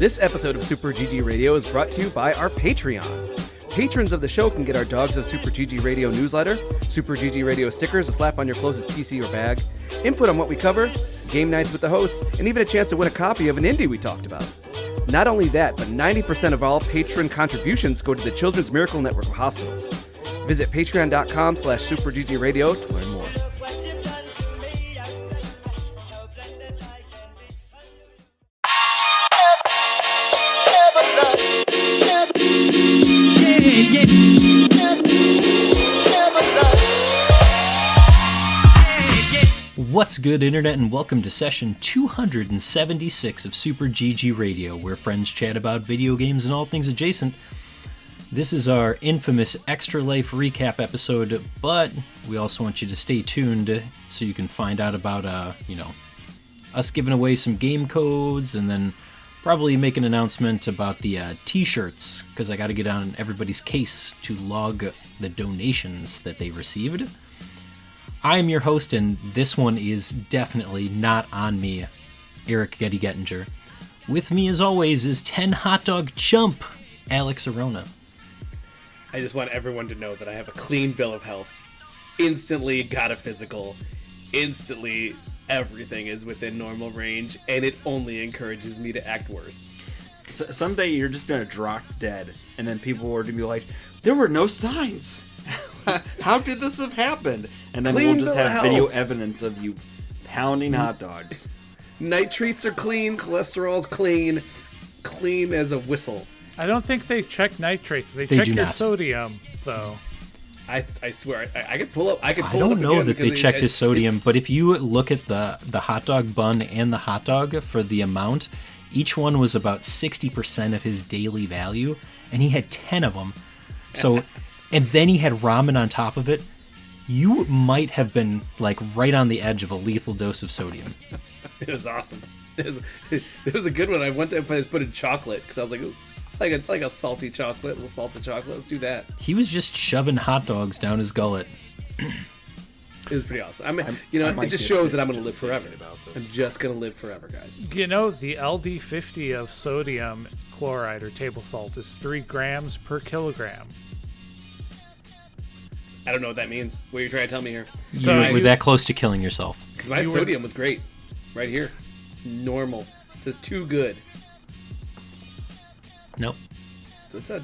This episode of Super GG Radio is brought to you by our Patreon. Patrons of the show can get our Dogs of Super GG Radio newsletter, Super GG Radio stickers to slap on your closest PC or bag, input on what we cover, game nights with the hosts, and even a chance to win a copy of an indie we talked about. Not only that, but 90% of all patron contributions go to the Children's Miracle Network of Hospitals. Visit patreon.com/superggradio to learn more. What's good, Internet, and welcome to session 276 of Super GG Radio, where friends chat about video games and all things adjacent. This is our infamous Extra Life recap episode, but we also want you to stay tuned so you can find out about, us giving away some game codes, and then probably make an announcement about the t-shirts, because I got to get on everybody's case to log the donations that they received. I'm your host, and this one is definitely not on me, Eric Getty Gettinger. With me, as always, is 10 Hot Dog Chump, Alex Arona. I just want everyone to know that I have a clean bill of health. Instantly got a physical. Instantly everything is within normal range, and it only encourages me to act worse. So someday you're just going to drop dead, and then people are going to be like, there were no signs. How did this have happened? And then we'll just have video evidence of you pounding hot dogs. Nitrates are clean, cholesterol's clean. Clean as a whistle. I don't think they check nitrates. They check your sodium, though. I swear, I could pull up. I don't know that they checked his sodium, but if you look at the hot dog bun and the hot dog for the amount, each one was about 60% of his daily value, and he had 10 of them. So, and then he had ramen on top of it. You might have been like right on the edge of a lethal dose of sodium. It was awesome. It was a good one. I went to put in chocolate because I was like, it's like a salty chocolate, a little salted chocolate. Let's do that. He was just shoving hot dogs down his gullet. It was pretty awesome. It just shows that I'm going to live forever. I'm just going to live forever, guys. You know, the LD50 of sodium chloride or table salt is 3 grams per kilogram. I don't know what that means. What are you trying to tell me here? So you were that close to killing yourself. Because my sodium was great. Right here. Normal. It says too good. Nope. That's what it said.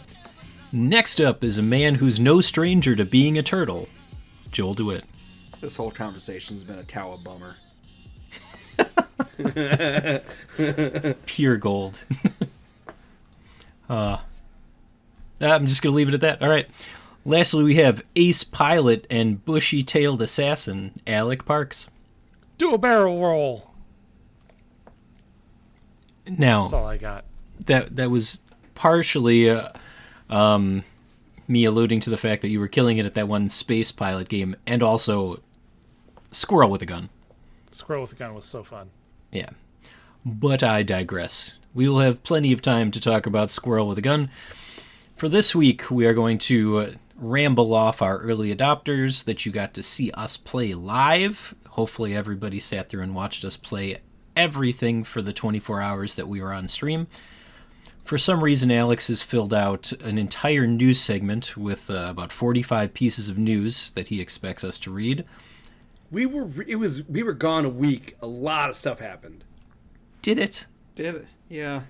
Next up is a man who's no stranger to being a turtle, Joel DeWitte. This whole conversation's been a cow bummer. It's pure gold. I'm just going to leave it at that. All right. Lastly, we have ace pilot and bushy-tailed assassin, Alec Parks. Do a barrel roll. Now, that's all I got. That was partially me alluding to the fact that you were killing it at that one space pilot game, and also Squirrel with a Gun. Squirrel with a Gun was so fun. Yeah. But I digress. We will have plenty of time to talk about Squirrel with a Gun. For this week, we are going to ramble off our early adopters that you got to see us play live. Hopefully everybody sat through and watched us play everything for the 24 hours that we were on stream. For some reason, Alex has filled out an entire news segment with about 45 pieces of news that he expects us to read. We were gone a week. A lot of stuff happened. Did it? Yeah.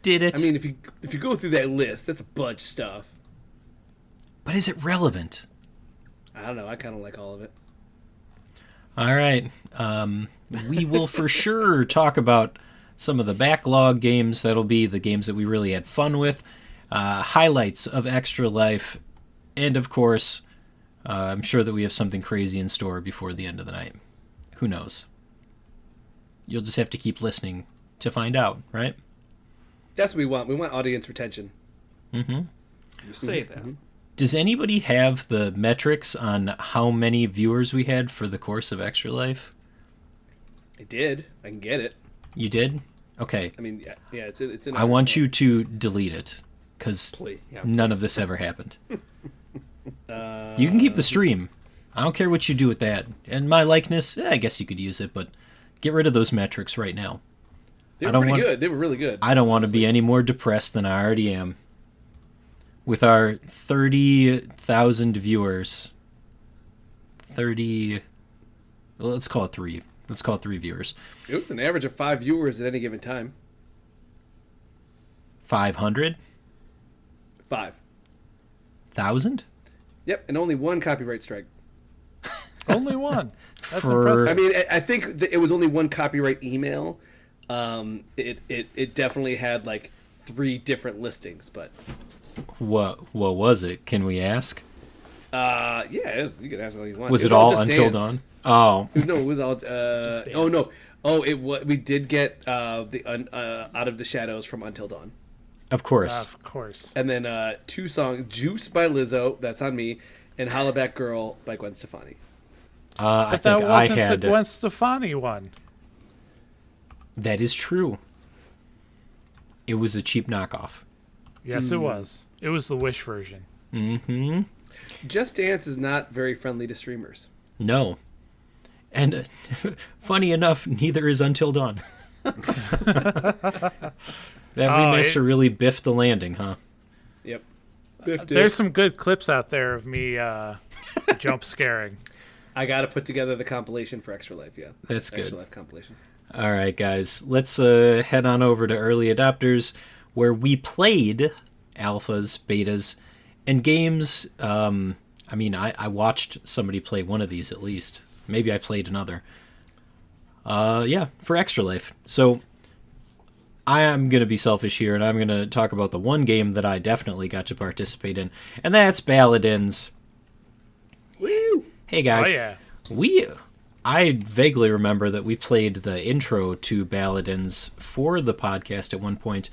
Did it? I mean, if you go through that list, that's a bunch of stuff. But is it relevant? I don't know. I kind of like all of it. All right. We will for sure talk about some of the backlog games. That'll be the games that we really had fun with. Highlights of Extra Life. And, of course, I'm sure that we have something crazy in store before the end of the night. Who knows? You'll just have to keep listening to find out, right? That's what we want. We want audience retention. Mm-hmm. You say that. Mm-hmm. Does anybody have the metrics on how many viewers we had for the course of Extra Life? I did. I can get it. You did? Okay. I mean, yeah. It's in. I want you to delete it because none of this ever happened. You can keep the stream. I don't care what you do with that. And my likeness, I guess you could use it, but get rid of those metrics right now. They were pretty good. They were really good. I don't want to be any more depressed than I already am. With our 30,000 viewers. 30... Well, let's call it 3. Let's call it 3 viewers. It was an average of 5 viewers at any given time. 500? 5,000? Yep, and only 1 copyright strike. Only 1. That's For- impressive. I mean, I think it was only 1 copyright email. It definitely had like 3 different listings, but What was it? Can we ask? yeah, you can ask all you want. Was it all Just Until Dance. Dawn? Oh, No, it was all. Just Dance. Oh no. Oh, it was. We did get Out of the Shadows from Until Dawn, of course. Of course. and then 2 songs: Juice by Lizzo, that's on me, and Hollaback Girl by Gwen Stefani. I But that think I wasn't had. the Gwen Stefani one. That is true. It was a cheap knockoff. Yes, it was. It was the Wish version. Mm-hmm. Just Dance is not very friendly to streamers. No. And funny enough, neither is Until Dawn. That remaster really biffed the landing, huh? Yep. There's some good clips out there of me jump scaring. I got to put together the compilation for Extra Life. Yeah, That's good. Extra Life compilation. All right, guys. Let's head on over to Early Adopters, where we played alphas, betas, and games. I mean, I watched somebody play one of these at least. Maybe I played another. Yeah, for Extra Life. So I am going to be selfish here, and I'm going to talk about the one game that I definitely got to participate in, and that's Paladins. Woo! Hey, guys. Oh, yeah. I vaguely remember that we played the intro to Paladins for the podcast at one point,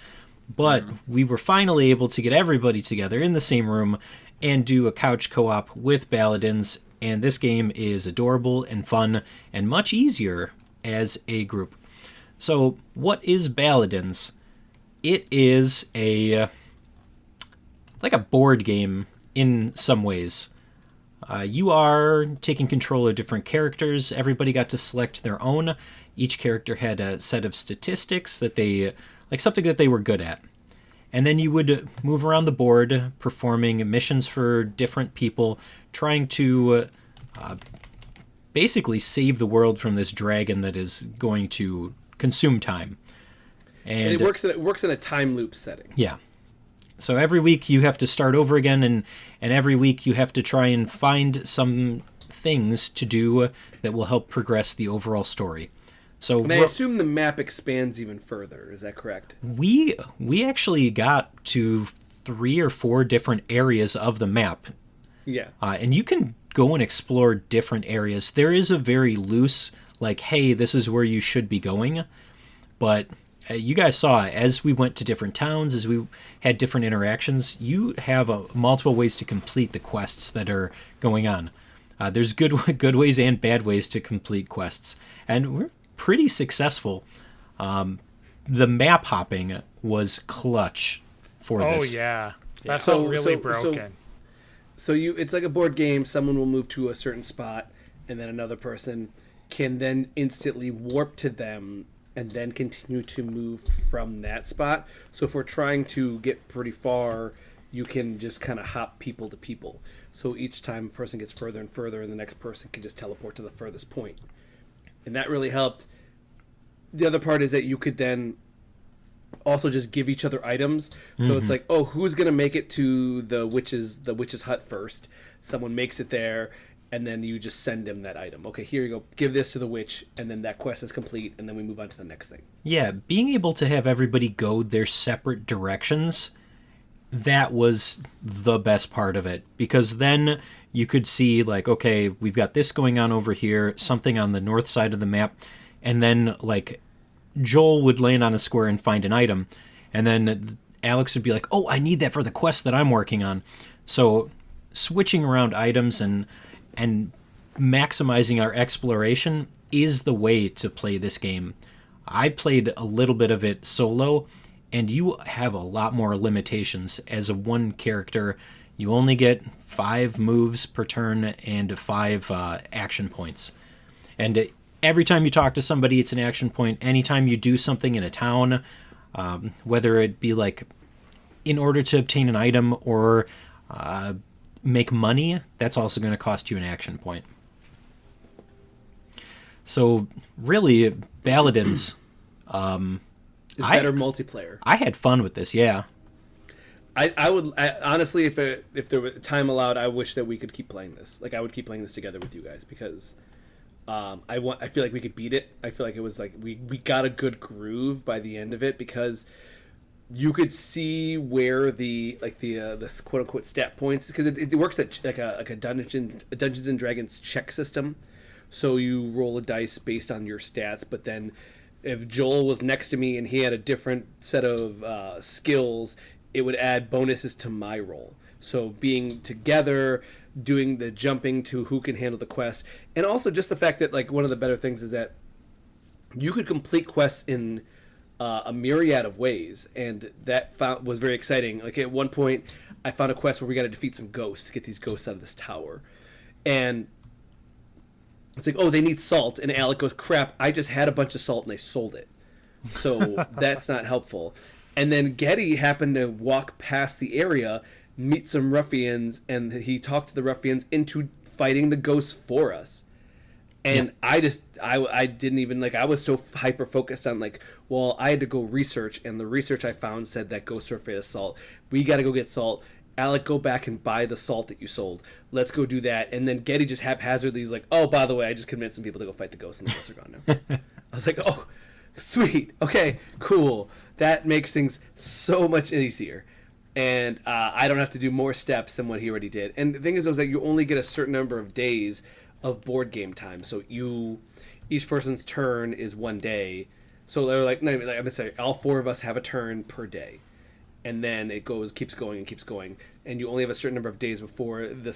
but we were finally able to get everybody together in the same room and do a couch co-op with Paladins, and this game is adorable and fun and much easier as a group. So, what is Paladins? It is like a board game in some ways. You are taking control of different characters. Everybody got to select their own. Each character had a set of statistics that like something that they were good at. And then you would move around the board, performing missions for different people, trying to basically save the world from this dragon that is going to consume time. And it works in a time loop setting. Yeah. So every week you have to start over again, and every week you have to try and find some things to do that will help progress the overall story. So And I assume the map expands even further. Is that correct? we actually got to 3 or 4 different areas of the map, Yeah. and you can go and explore different areas. There is a very loose, like, hey, this is where you should be going, but you guys saw as we went to different towns, as we had different interactions, you have multiple ways to complete the quests that are going on. There's good ways and bad ways to complete quests, and we're pretty successful. The map hopping was clutch for this. Oh, yeah. That So- felt really so- broken. So it's like a board game. Someone will move to a certain spot, and then another person can then instantly warp to them and then continue to move from that spot. So if we're trying to get pretty far, you can just kind of hop people to people. So each time a person gets further and further, and the next person can just teleport to the furthest point. And that really helped. The other part is that you could then also just give each other items. So it's like, oh, who's gonna make it to the witch's hut first? Someone makes it there, and then you just send him that item. Okay, here you go. Give this to the witch, and then that quest is complete, and then we move on to the next thing. Yeah, being able to have everybody go their separate directions, that was the best part of it. Because then you could see, like, okay, we've got this going on over here, something on the north side of the map, and then, like, Joel would land on a square and find an item, and then Alex would be like, oh, I need that for the quest that I'm working on. So switching around items and maximizing our exploration is the way to play this game. I played a little bit of it solo, and you have a lot more limitations. As a one character, you only get 5 moves per turn and 5 action points. And every time you talk to somebody, it's an action point. Anytime you do something in a town, whether it be like in order to obtain an item or make money, that's also going to cost you an action point. So really, Paladins It's better multiplayer. I had fun with this, yeah. I would honestly, if there were time allowed, I wish that we could keep playing this. Like I would keep playing this together with you guys because I feel like we could beat it. I feel like it was like we got a good groove by the end of it because you could see where the quote unquote stat points, because it works at like a Dungeons and Dragons check system. So you roll a dice based on your stats, but then if Joel was next to me and he had a different set of skills, it would add bonuses to my roll. So being together, doing the jumping to who can handle the quest, and also just the fact that like one of the better things is that you could complete quests in a myriad of ways, and that was very exciting. Like at one point, I found a quest where we got to defeat some ghosts, get these ghosts out of this tower, and it's like, oh, they need salt, and Alec goes, crap, I just had a bunch of salt and I sold it, so that's not helpful. And then Getty happened to walk past the area, meet some ruffians, and he talked to the ruffians into fighting the ghosts for us. And yeah. I didn't even, like, I was so hyper-focused on, like, well, I had to go research, and the research I found said that ghosts are afraid of salt. We got to go get salt. Alec, go back and buy the salt that you sold. Let's go do that. And then Getty just haphazardly is like, oh, by the way, I just convinced some people to go fight the ghosts, and the ghosts are gone now. I was like, oh, sweet. Okay, cool. That makes things so much easier. And I don't have to do more steps than what he already did. And the thing is that you only get a certain number of days of board game time. So each person's turn is 1 day. So they're like, no, I'm gonna say all four of us have a turn per day. And then it keeps going, and you only have a certain number of days before the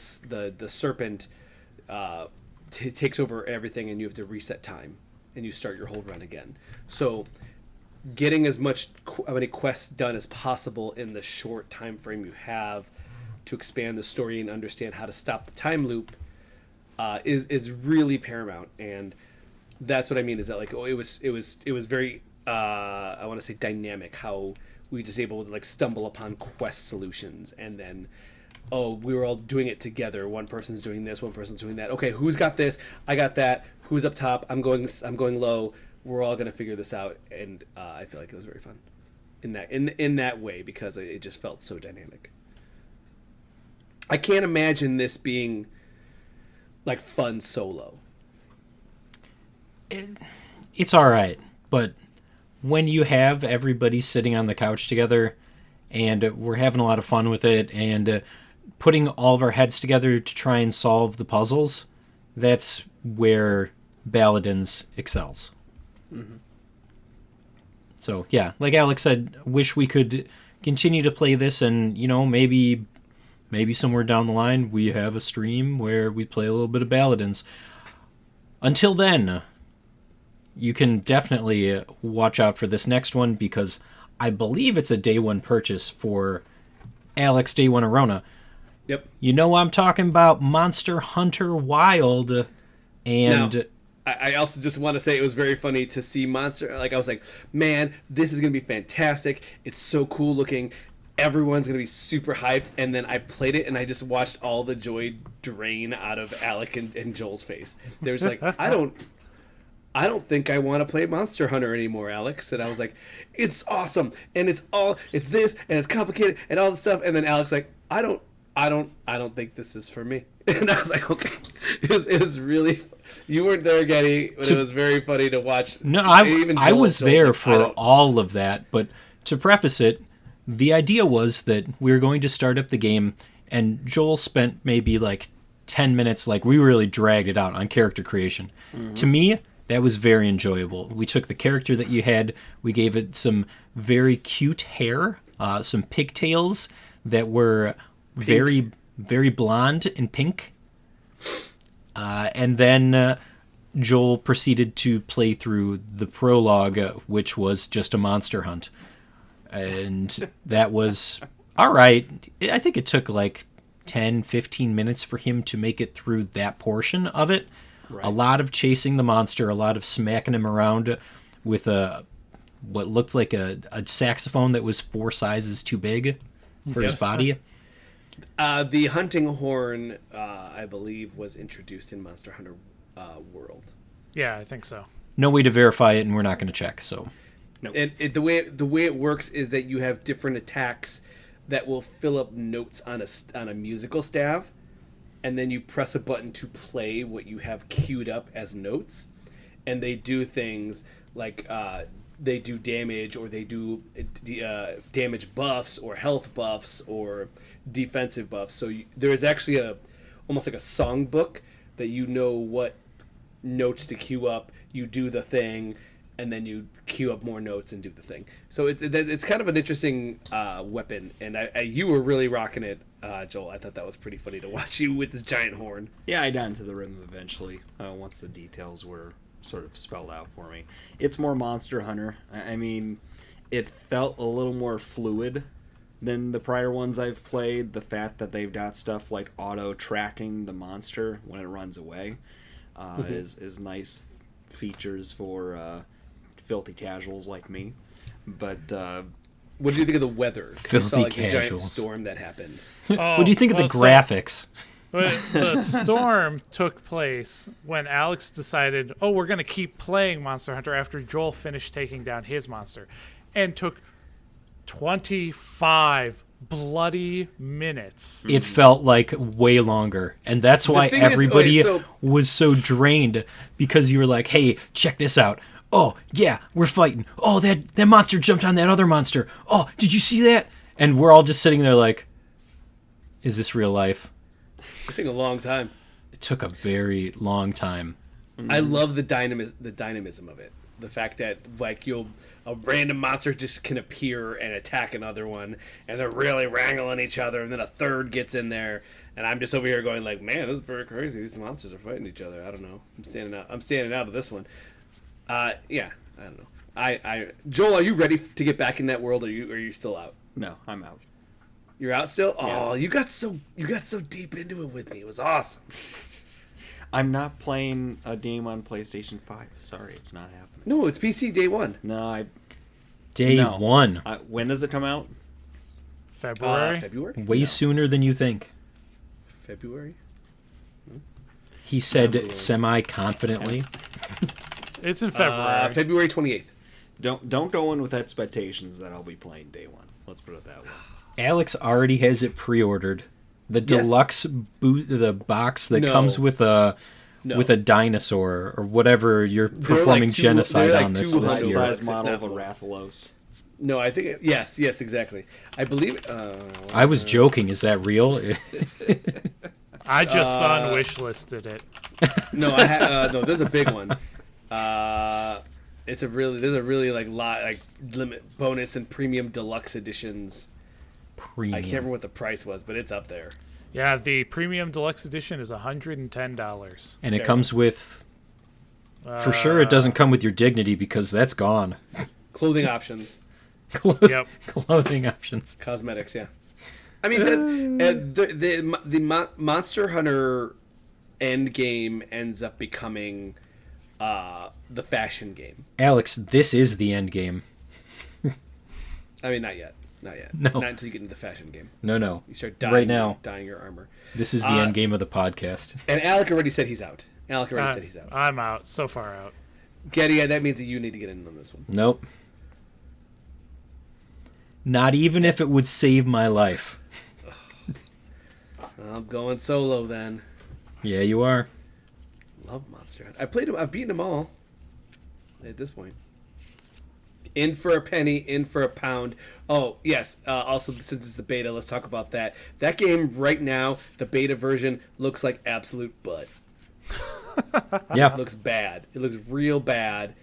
serpent takes over everything, and you have to reset time, and you start your whole run again. So, getting as many quests done as possible in the short time frame you have to expand the story and understand how to stop the time loop is really paramount. And that's what I mean is that like it was very I want to say dynamic how we just able to like stumble upon quest solutions, and then we were all doing it together. One person's doing this, one person's doing that. Okay, who's got this? I got that. Who's up top? I'm going low. We're all gonna figure this out, and I feel like it was very fun in that way because it just felt so dynamic. I can't imagine this being like fun solo. It's all right, but when you have everybody sitting on the couch together and we're having a lot of fun with it and putting all of our heads together to try and solve the puzzles, that's where Paladins excels. Mm-hmm. So, yeah, like Alex said, wish we could continue to play this and, maybe somewhere down the line we have a stream where we play a little bit of Paladins. Until then, you can definitely watch out for this next one because I believe it's a day one purchase for Alex Day One Arona. Yep. I'm talking about Monster Hunter Wild. And now, I also just want to say it was very funny to see Monster. Like I was like, man, this is going to be fantastic. It's so cool looking. Everyone's going to be super hyped. And then I played it and I just watched all the joy drain out of Alec and Joel's face. They were just like, I don't think I want to play Monster Hunter anymore, Alex. And I was like, it's awesome, and it's this, and it's complicated, and all this stuff. And then Alex like, I don't think this is for me. And I was like, okay, it was really. You weren't there, Getty, but it was very funny to watch. No, I was there for all of that. But to preface it, the idea was that we were going to start up the game, and Joel spent maybe like 10 minutes, like we really dragged it out on character creation. Mm-hmm. To me, that was very enjoyable. We took the character that you had, we gave it some very cute hair, some pigtails that were pink. Very, very blonde and pink. And then Joel proceeded to play through the prologue, which was just a monster hunt. And that was all right. I think it took like 10, 15 minutes for him to make it through that portion of it. Right. A lot of chasing the monster, a lot of smacking him around with what looked like a saxophone that was 4 sizes too big for his body. The hunting horn, I believe, was introduced in Monster Hunter World. Yeah, I think so. No way to verify it, and we're not going to check. So, Nope. And the way it works is that you have different attacks that will fill up notes on a musical staff, and then you press a button to play what you have queued up as notes, and they do things like they do damage, or they do damage buffs or health buffs or defensive buffs. So there is actually almost like a songbook that you know what notes to queue up. You do the thing, and then you queue up more notes and do the thing. So it's kind of an interesting weapon, and you were really rocking it, Joel. I thought that was pretty funny to watch you with this giant horn. Yeah, I got into the rhythm eventually, once the details were sort of spelled out for me. It's more Monster Hunter. I mean, it felt a little more fluid than the prior ones I've played. The fact that they've got stuff like auto-tracking the monster when it runs away is nice features for filthy casuals like me. But what do you think of the weather? Filthy you saw, like, the giant casuals. storm that happened. what do you think of the graphics? But the storm took place when Alex decided, we're going to keep playing Monster Hunter after Joel finished taking down his monster, and took 25 bloody minutes. It felt like way longer, and that's why thing is- everybody okay, so- was so drained, because you were like, hey, check this out. Oh, yeah, we're fighting. Oh, that monster jumped on that other monster. Oh, did you see that? And we're all just sitting there like, is this real life? It's taking a long time. It took a very long time. I love the dynamism of it. The fact that, like, a random monster just can appear and attack another one, and they're really wrangling each other, and then a third gets in there, and I'm just over here going like, man, this is pretty crazy. These monsters are fighting each other. I don't know. I'm standing out of this one. Yeah, I don't know. Joel, are you ready to get back in that world, or are you still out? no, I'm out. You're out still? Yeah. Oh, you got so deep into it with me. It was awesome. I'm not playing a game on PlayStation 5. Sorry, it's not happening. No, it's PC day one. No, Day No. one. when does it come out? February? February? Way sooner than you think. February? He said semi-confidently. It's in February. February 28th. Don't go in with expectations that I'll be playing day one. Let's put it that way. Alex already has it pre-ordered. The deluxe the box that No. comes with a dinosaur or whatever you're performing like genocide they're like on this two year. Size If model not of a more. Rathalos. No, I think yes, exactly. I believe. I was joking. Is that real? I just unwishlisted it. No, no. There's a big one. There's a really like limit bonus and premium deluxe editions. Premium. I can't remember what the price was, but it's up there. Yeah, the premium deluxe edition is $110. And it comes with. For sure, it doesn't come with your dignity because that's gone. Clothing options, Yep. Clothing options. cosmetics. Yeah. I mean, the Monster Hunter end game ends up becoming the fashion game. Alex, this is the end game. I mean, not yet. Not No. until you get into the fashion game. No. You start Right now. dyeing your armor. This is the end game of the podcast. And Alec already said he's out. Said he's out. I'm out. So far out. Getty, that means that you need to get in on this one. Nope. Not even if it would save my life. I'm going solo then. Yeah, you are. Love Monster Hunter. I played them. I've beaten them all. At this point. In for a penny, in for a pound. Oh, yes. Also, since it's the beta, let's talk about that. That game right now, the beta version, looks like absolute butt. Yeah. It looks bad. It looks real bad.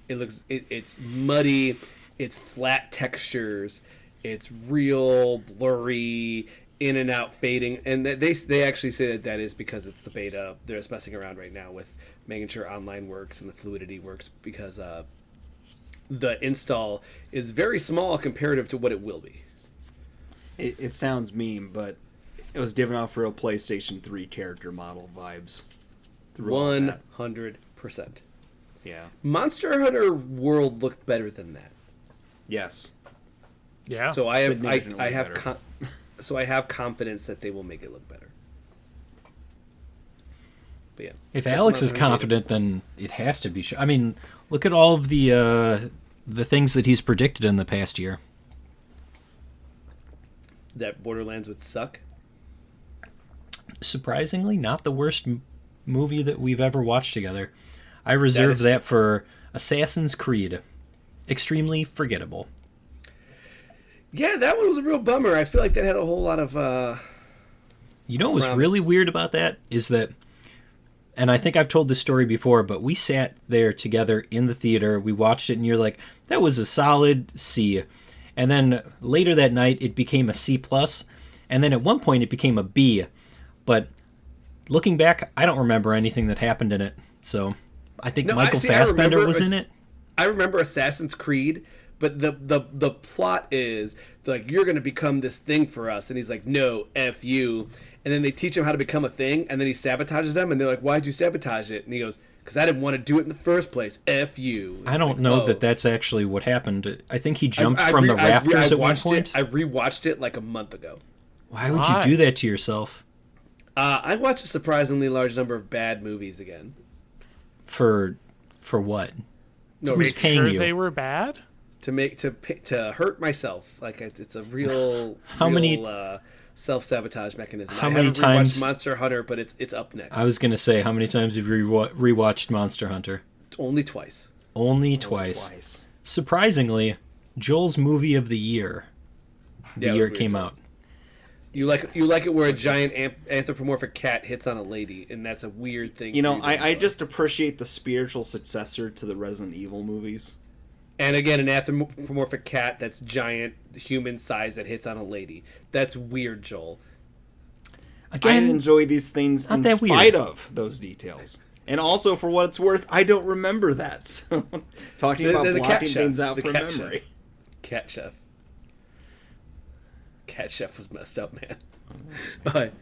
It's muddy. It's flat textures. It's real blurry, in and out fading. And they actually say that is because it's the beta. They're just messing around right now with making sure online works and the fluidity works because the install is very small comparative to what it will be. It sounds mean, but it was given off real PlayStation 3 character model vibes. through all that. 100%. Yeah. Monster Hunter World looked better than that. Yes. Yeah. So I have Significantly so I have confidence that they will make it look better. But yeah. If Alex is confident, then it has to be. I mean, look at all of the things that he's predicted in the past year. That Borderlands would suck. Surprisingly, not the worst movie that we've ever watched together. I reserve that for Assassin's Creed. Extremely forgettable. Yeah, that one was a real bummer. I feel like that had a whole lot of You know what was really weird about that is that, and I think I've told this story before, but we sat there together in the theater, we watched it, and you're like, that was a solid C. And then later that night, it became a C+, and then at one point it became a B. But looking back, I don't remember anything that happened in it. So I think Michael Fassbender was in it. I remember Assassin's Creed, but the plot is like, you're going to become this thing for us, and he's like, no, F you. And then they teach him how to become a thing, and then he sabotages them, and they're like, why'd you sabotage it? And he goes, because I didn't want to do it in the first place. F you. I don't know that that's actually what happened. I think he jumped from the rafters at one point. I rewatched it like a month ago. Why would you do that to yourself? I watched a surprisingly large number of bad movies again. For what? No, Who's paying you? They were bad? To hurt myself. Like, it's a real self-sabotage mechanism. How many times? Rewatched Monster Hunter, but it's up next. I was gonna say, how many times have you rewatched Monster Hunter? Only twice. Only twice. Surprisingly, Joel's movie of the year. The year it came out. You like it where a giant anthropomorphic cat hits on a lady, and that's a weird thing. You know, I just appreciate the spiritual successor to the Resident Evil movies. And again, an anthropomorphic cat that's giant, human size, that hits on a lady. That's weird, Joel. Again, I enjoy these things in spite of those details. And also, for what it's worth, I don't remember that. So, talking about blocking things out from memory. Cat Chef. Cat Chef was messed up, man. All right.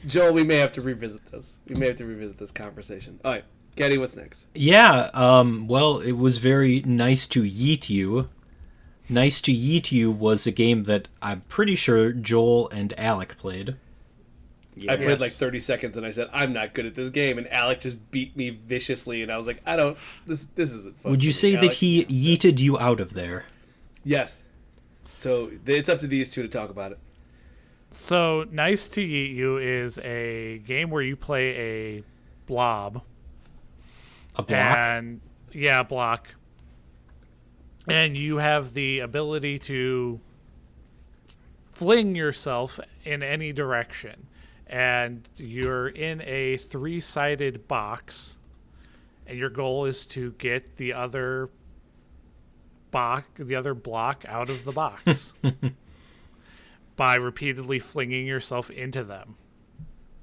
Joel, we may have to revisit this. We may have to revisit this conversation. All right. Getty, what's next? Yeah, well, it was very nice to yeet you. Nice to Yeet You was a game that I'm pretty sure Joel and Alec played. Yes. I played like 30 seconds and I said, I'm not good at this game. And Alec just beat me viciously. And I was like, this isn't fun. Would you say that he yeeted you out of there? Yes. So it's up to these two to talk about it. So Nice to Yeet You is a game where you play a blob. A block? A block. And you have the ability to fling yourself in any direction. And you're in a 3-sided box. And your goal is to get the other block out of the box by repeatedly flinging yourself into them.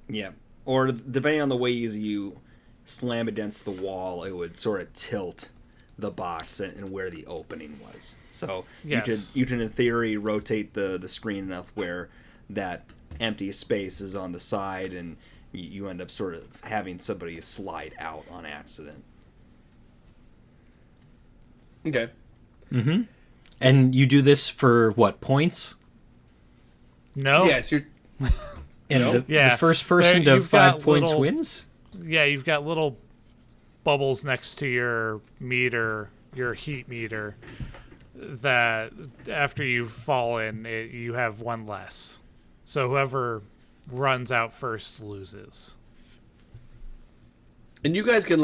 Yeah. Or depending on the ways you slam against the wall, it would sort of tilt the box and where the opening was. So you can in theory rotate the screen enough where that empty space is on the side, and you end up sort of having somebody slide out on accident. Okay. Mm-hmm. And you do this for what, points? No. Yes, you're. And the first person to 5 points wins? Yeah, you've got little bubbles next to your meter, your heat meter, that after you've fallen, you have one less. So whoever runs out first loses. And you guys can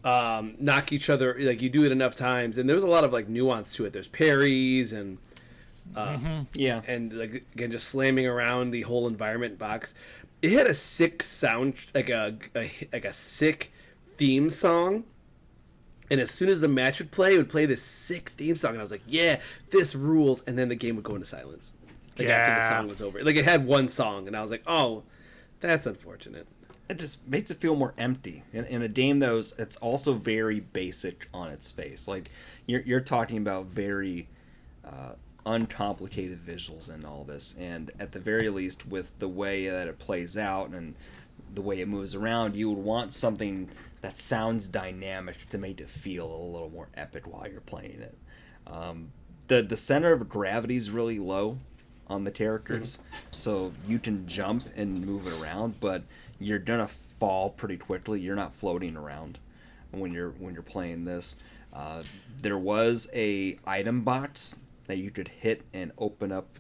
knock each other, like you do it enough times, and there's a lot of nuance to it. There's parries and and again, just slamming around the whole environment box. It had a sick sound, like a sick theme song. And as soon as the match would play this sick theme song, and I was like, "Yeah, this rules!" And then the game would go into silence, after the song was over. Like it had one song, and I was like, "Oh, that's unfortunate." It just makes it feel more empty. In a game it's also very basic on its face. Like you're talking about very uncomplicated visuals and all this, and at the very least with the way that it plays out and the way it moves around, you would want something that sounds dynamic to make it feel a little more epic while you're playing it. The center of gravity is really low on the characters, so you can jump and move it around, but you're gonna fall pretty quickly. You're not floating around when you're playing this. There was a item box that you could hit and open up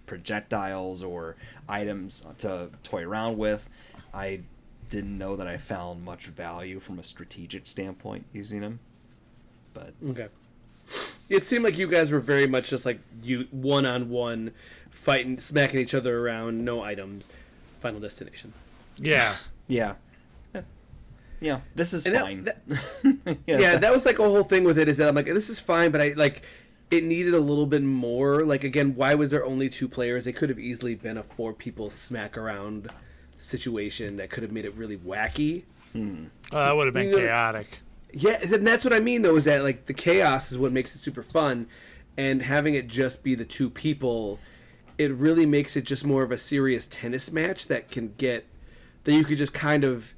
projectiles or items to toy around with. I didn't know that I found much value from a strategic standpoint using them, but okay. It seemed like you guys were very much just like you one-on-one fighting, smacking each other around, no items, Final Destination. Yeah. yeah, this is And fine. That was like a whole thing with it, is that I'm like, this is fine, but I like it needed a little bit more. Like, again, why was there only 2 players? It could have easily been a 4 people smack around situation that could have made it really wacky. That would have been chaotic. Yeah, and that's what I mean, though, is that like the chaos is what makes it super fun, and having it just be the 2 people, it really makes it just more of a serious tennis match that you could just kind of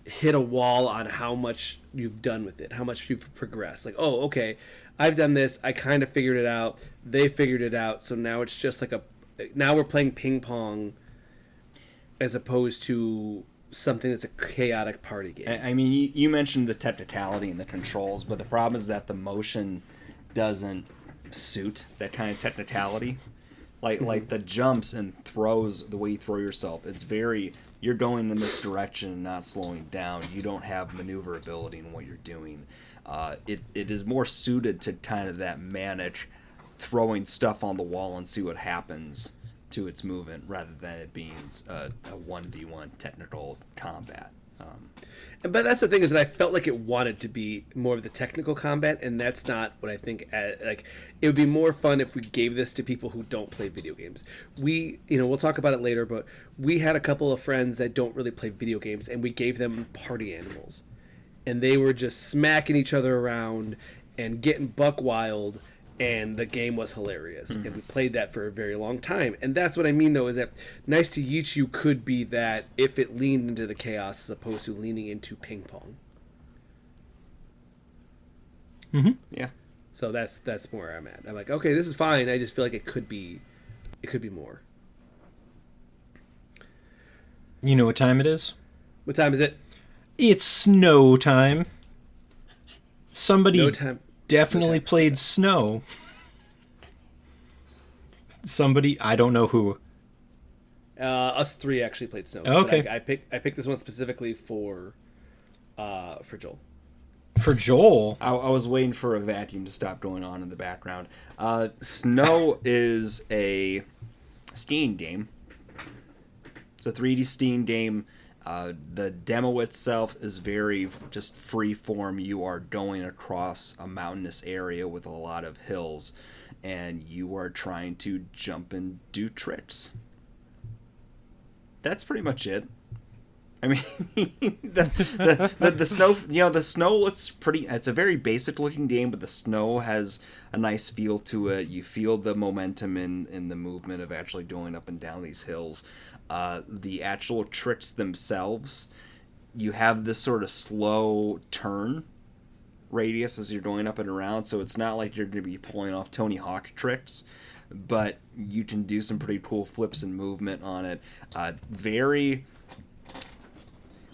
hit a wall on how much you've done with it, how much you've progressed. Like, oh, okay, I've done this, I kind of figured it out, they figured it out, so now it's just like now we're playing ping pong as opposed to something that's a chaotic party game. I mean, you mentioned the technicality and the controls, but the problem is that the motion doesn't suit that kind of technicality. Like the jumps and throws, the way you throw yourself, it's very, you're going in this direction and not slowing down. You don't have maneuverability in what you're doing. It is more suited to kind of that manic throwing stuff on the wall and see what happens to its movement, rather than it being a 1v1 technical combat. But that's the thing, is that I felt like it wanted to be more of the technical combat, and that's not what I think. Like, it would be more fun if we gave this to people who don't play video games. We'll talk about it later, but we had a couple of friends that don't really play video games, and we gave them party animals, and they were just smacking each other around and getting buck wild, and the game was hilarious. And we played that for a very long time. And that's what I mean, though, is that Nice to Yeet You could be that if it leaned into the chaos as opposed to leaning into ping pong. Yeah. So that's more where I'm at. I'm like, okay, this is fine. I just feel like it could be more. You know what time it is? What time is it? It's snow time. Somebody No time. definitely played Snow. Somebody, I don't know who. Us 3 actually played Snow. Okay. I picked this one specifically for Joel. For Joel? I was waiting for a vacuum to stop going on in the background. Snow is a skiing game. It's a 3D skiing game. The demo itself is very just free form. You are going across a mountainous area with a lot of hills, and you are trying to jump and do tricks. That's pretty much it. I mean, the snow, the snow looks pretty. It's a very basic looking game, but the snow has a nice feel to it. You feel the momentum in the movement of actually going up and down these hills. The actual tricks themselves, you have this sort of slow turn radius as you're going up and around, so it's not like you're going to be pulling off Tony Hawk tricks, but you can do some pretty cool flips and movement on it.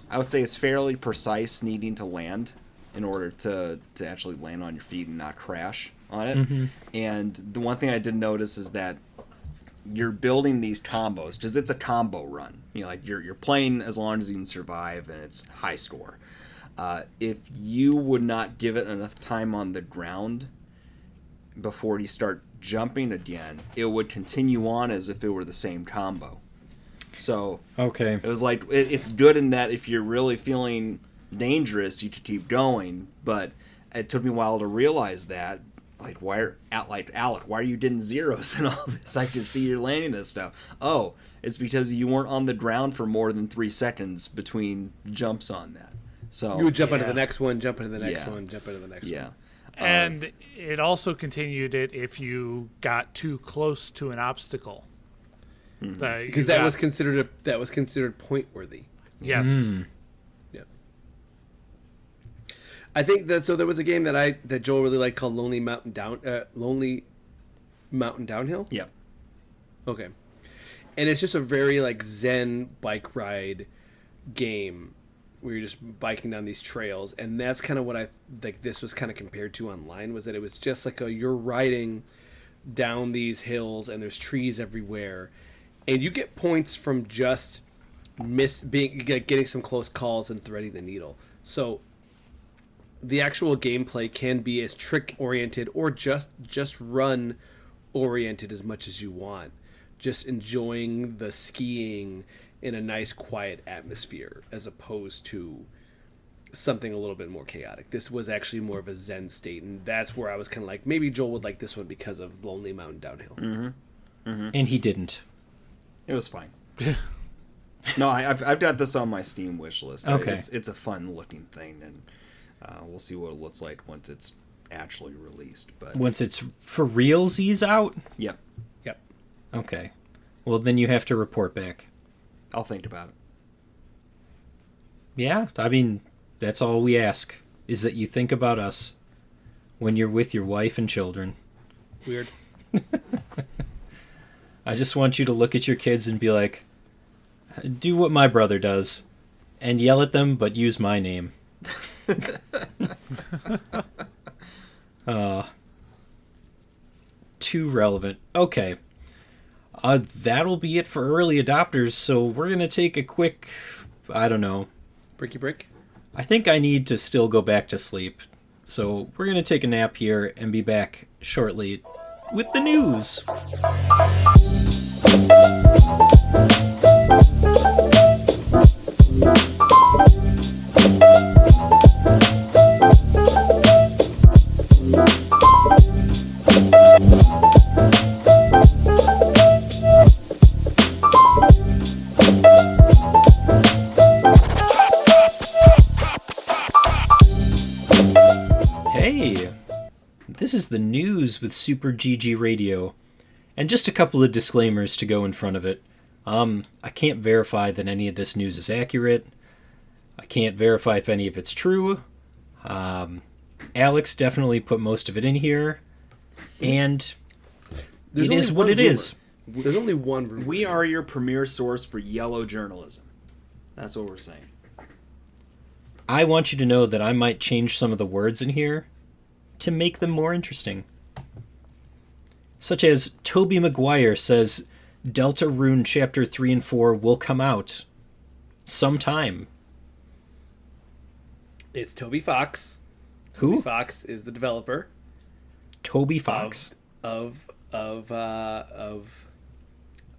I would say it's fairly precise needing to land in order to actually land on your feet and not crash on it. Mm-hmm. And the one thing I did notice is that you're building these combos, because it's a combo run. Like you're playing as long as you can survive, and it's high score. If you would not give it enough time on the ground before you start jumping again, it would continue on as if it were the same combo. So okay, it was like it's good in that if you're really feeling dangerous, you could keep going. But it took me a while to realize that. Like, Alec, why are you getting zeros and all this? I can see you're landing this stuff. Oh, it's because you weren't on the ground for more than 3 seconds between jumps on that. So you would jump into the next one, jump into the next one, jump into the next one. Yeah. And it also continued it if you got too close to an obstacle. Because that was considered point worthy. Yes. Yeah. I think that there was a game that Joel really liked called Lonely Mountain Downhill. Yep. Okay. And it's just a very like zen bike ride game where you're just biking down these trails, and that's kind of what I like this was kind of compared to online, was that it was just like you're riding down these hills and there's trees everywhere, and you get points from just getting some close calls and threading the needle. So the actual gameplay can be as trick oriented or just run oriented as much as you want, just enjoying the skiing in a nice quiet atmosphere as opposed to something a little bit more chaotic. This was actually more of a zen state, and that's where I was kind of like, maybe Joel would like this one because of Lonely Mountain Downhill. Mm-hmm. Mm-hmm. And he didn't. It was fine. No, I've got this on my Steam wish list. Okay. It's a fun looking thing, and we'll see what it looks like once it's actually released. But once it's for realsies out? Yep. Okay. Well, then you have to report back. I'll think about it. Yeah, I mean, that's all we ask, is that you think about us when you're with your wife and children. Weird. I just want you to look at your kids and be like, do what my brother does, and yell at them, but use my name. Too relevant. Okay. That'll be it for early adopters, so we're going to take a quick, I don't know. Breaky break? I think I need to still go back to sleep. So we're going to take a nap here and be back shortly with the news. Hey, this is the news with Super GG Radio, and just a couple of disclaimers to go in front of it. I can't verify that any of this news is accurate. I can't verify if any of it's true. Alex definitely put most of it in here, and it is what it is. There's only one rumor. We are your premier source for yellow journalism. That's what we're saying. I want you to know that I might change some of the words in here to make them more interesting. Such as Toby Maguire says Deltarune Chapter 3 and 4 will come out sometime. It's Toby Fox. Who? Toby Fox is the developer. Toby Fox of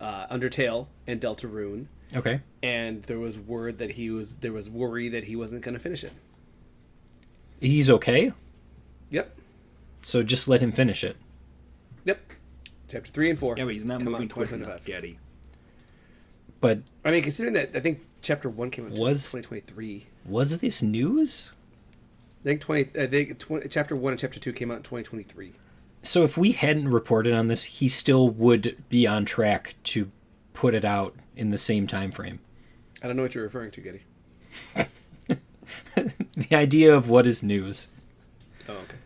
Undertale and Deltarune. Okay. And there was worry that he wasn't going to finish it. He's okay? Yep. So just let him finish it. Yep. Chapter 3 and 4. Yeah, but he's not moving quick 2025. enough, Getty. But I mean, considering that, I think Chapter 1 came out in 2023. Was this news? I think Chapter 1 and Chapter 2 came out in 2023. So if we hadn't reported on this, he still would be on track to put it out in the same time frame. I don't know what you're referring to, Getty. The idea of what is news. Oh, okay.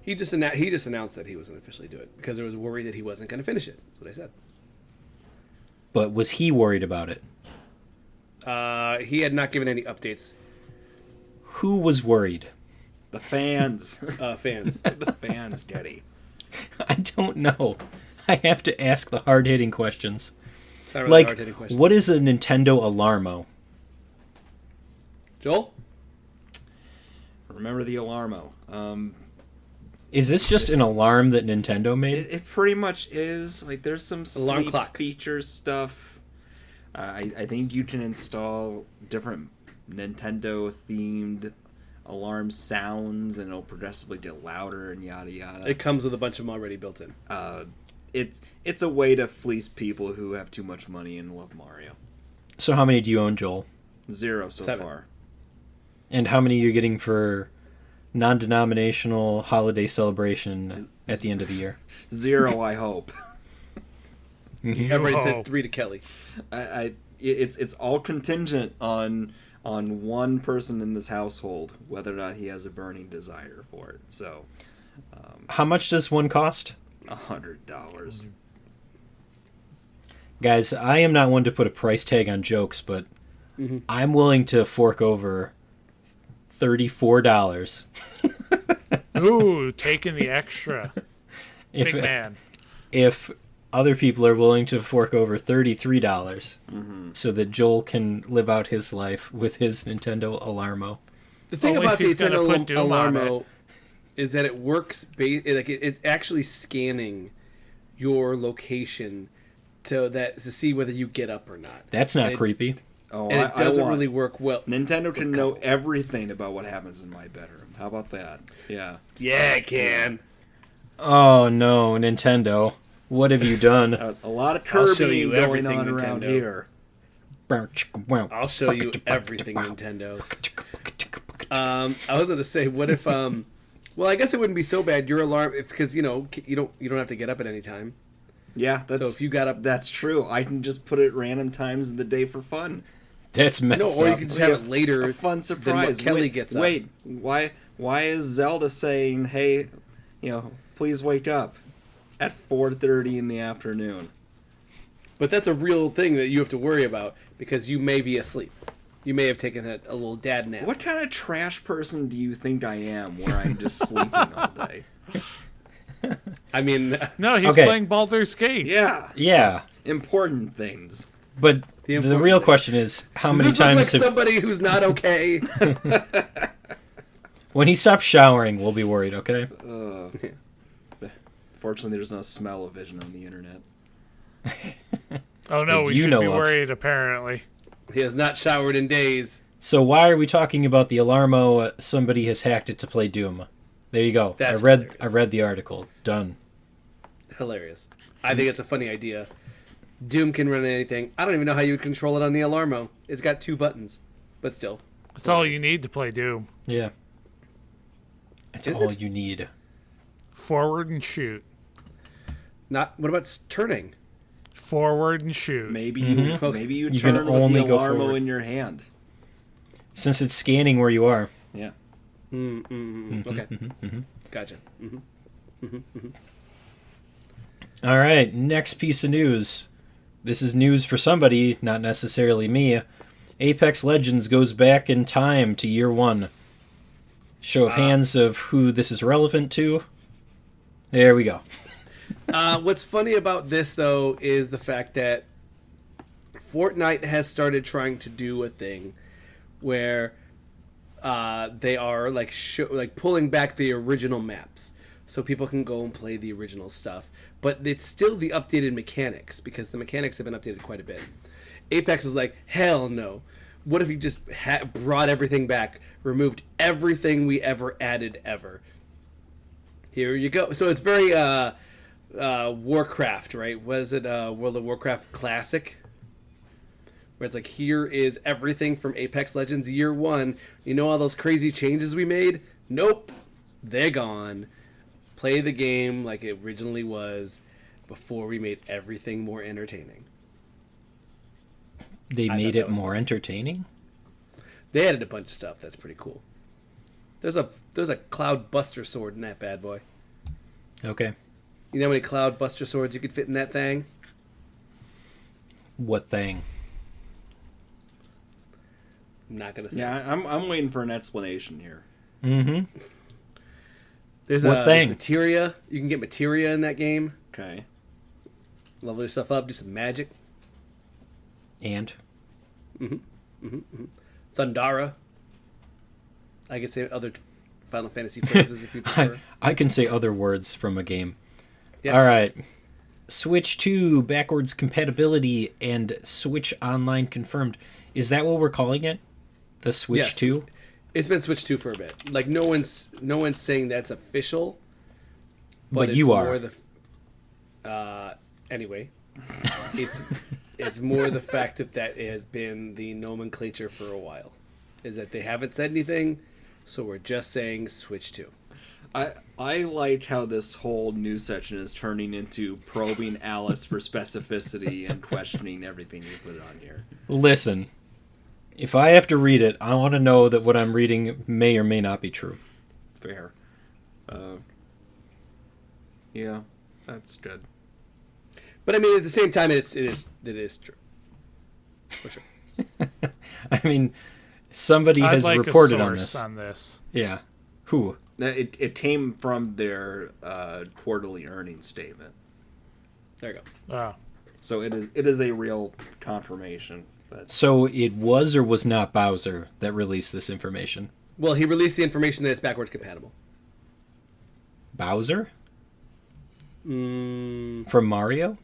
He just announced that he was going to officially do it because there was worry that he wasn't going to finish it. That's what I said. But was he worried about it? He had not given any updates. Who was worried? The fans. Fans. The fans, Getty. I don't know. I have to ask the hard-hitting questions. It's not really Like, hard-hitting question. what is a Nintendo Alarmo? Joel? Remember the Alarmo. Is this just an alarm that Nintendo made? It pretty much is. Like, there's some Alarm sleep clock features stuff. I think you can install different Nintendo-themed alarm sounds, and it'll progressively get louder and yada yada. It comes with a bunch of them already built in. It's a way to fleece people who have too much money and love Mario. So how many do you own, Joel? 0 so 7. far. And how many you're getting for non-denominational holiday celebration at the end of the year? 0, I hope. I've already said 3 to Kelly. It's all contingent on one person in this household whether or not he has a burning desire for it. So, how much does one cost? $100. Guys, I am not one to put a price tag on jokes, but I'm willing to fork over $34. Ooh, taking the extra. Big man. If other people are willing to fork over $33 so that Joel can live out his life with his Nintendo Alarmo. The thing about the Nintendo Alarmo is that it works, it's actually scanning your location to see whether you get up or not. That's not creepy. Oh, and it doesn't really work well. Nintendo can know everything about what happens in my bedroom. How about that? Yeah. Yeah, it can. Oh, no, Nintendo. What have you done? A lot of Kirby going on around here. I'll show you everything, Nintendo. I was going to say, what if... well, I guess it wouldn't be so bad. Your alarm... because, you don't have to get up at any time. Yeah, so if you got up... That's true. I can just put it at random times in the day for fun. That's messed up. Or you can just have it later. A fun surprise. Than what Kelly gets up. Wait, why is Zelda saying, hey, please wake up at 4:30 in the afternoon? But that's a real thing that you have to worry about because you may be asleep. You may have taken a little dad nap. What kind of trash person do you think I am where I'm just sleeping all day? I mean... No, he's playing Baldur's Gate. Yeah. Important things. But the real question is, how many times... Like somebody who's not okay. When he stops showering, we'll be worried, okay? Fortunately, there's no smell-o-vision on the internet. Oh no, we should be worried, apparently. He has not showered in days. So why are we talking about the Alarmo? Somebody has hacked it to play Doom. There you go. I read the article. Done. Hilarious. I think it's a funny idea. Doom can run anything. I don't even know how you would control it on the Alarmo. It's got 2 buttons, but still. That's all you need to play Doom. Yeah. That's all you need. Forward and shoot. What about turning? Forward and shoot. Maybe you turn with the Alarmo in your hand. Since it's scanning where you are. Yeah. Okay. Gotcha. All right, next piece of news. This is news for somebody, not necessarily me. Apex Legends goes back in time to year 1. Show of hands of who this is relevant to. There we go. What's funny about this, though, is the fact that Fortnite has started trying to do a thing where they are like pulling back the original maps so people can go and play the original stuff. But it's still the updated mechanics because the mechanics have been updated quite a bit. Apex is like, hell no. What if you just brought everything back, removed everything we ever added ever? Here you go. So it's very Warcraft, right? Was it World of Warcraft Classic? Where it's like, here is everything from Apex Legends Year 1. You know all those crazy changes we made? Nope. They're gone. Play the game like it originally was before we made everything more entertaining. They made it more entertaining? They added a bunch of stuff that's pretty cool. There's a Cloud Buster sword in that bad boy. Okay. You know how many Cloud Buster swords you could fit in that thing? What thing? I'm not gonna say. Yeah, I'm waiting for an explanation here. Mm-hmm. There's materia. You can get materia in that game. Okay. Level yourself up. Do some magic. And? Thundara. I could say other Final Fantasy phrases if you prefer. I can say other words from a game. Yep. All right. Switch 2 backwards compatibility and Switch Online confirmed. Is that what we're calling it? The Switch 2? It's been Switch 2 for a bit. Like no one's saying that's official. But you are. Anyway, it's more the fact that it has been the nomenclature for a while. Is that they haven't said anything, so we're just saying Switch 2. I liked how this whole news section is turning into probing Alice for specificity and questioning everything you put on here. Listen, if I have to read it, I want to know that what I'm reading may or may not be true. Fair. Yeah, that's good. But I mean, at the same time, it is true. For sure. I mean, somebody I'd has like reported a on source this. on this. Yeah. Who? It came from their quarterly earnings statement. There you go. Oh. So it is a real confirmation. But So it was or was not Bowser that released this information? Well, he released the information that it's backwards compatible. Bowser? Mm, From Mario?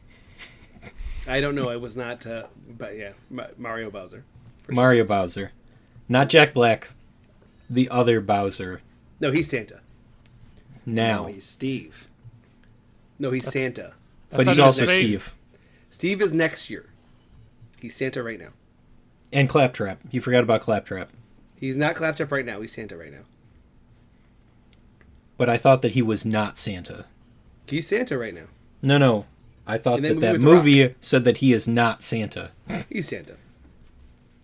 I don't know. It was not, but yeah, Mario Bowser. For sure. Mario Bowser. Not Jack Black. The other Bowser. No, he's Santa. Now. no, he's Steve. No, he's Santa. But thought he's it was also Satan. Steve. Steve is next year. He's Santa right now. And Claptrap. You forgot about Claptrap. He's not Claptrap right now. He's Santa right now. But I thought that he was not Santa. He's Santa right now. No. I thought In that that movie with The movie said that he is not Santa. He's Santa.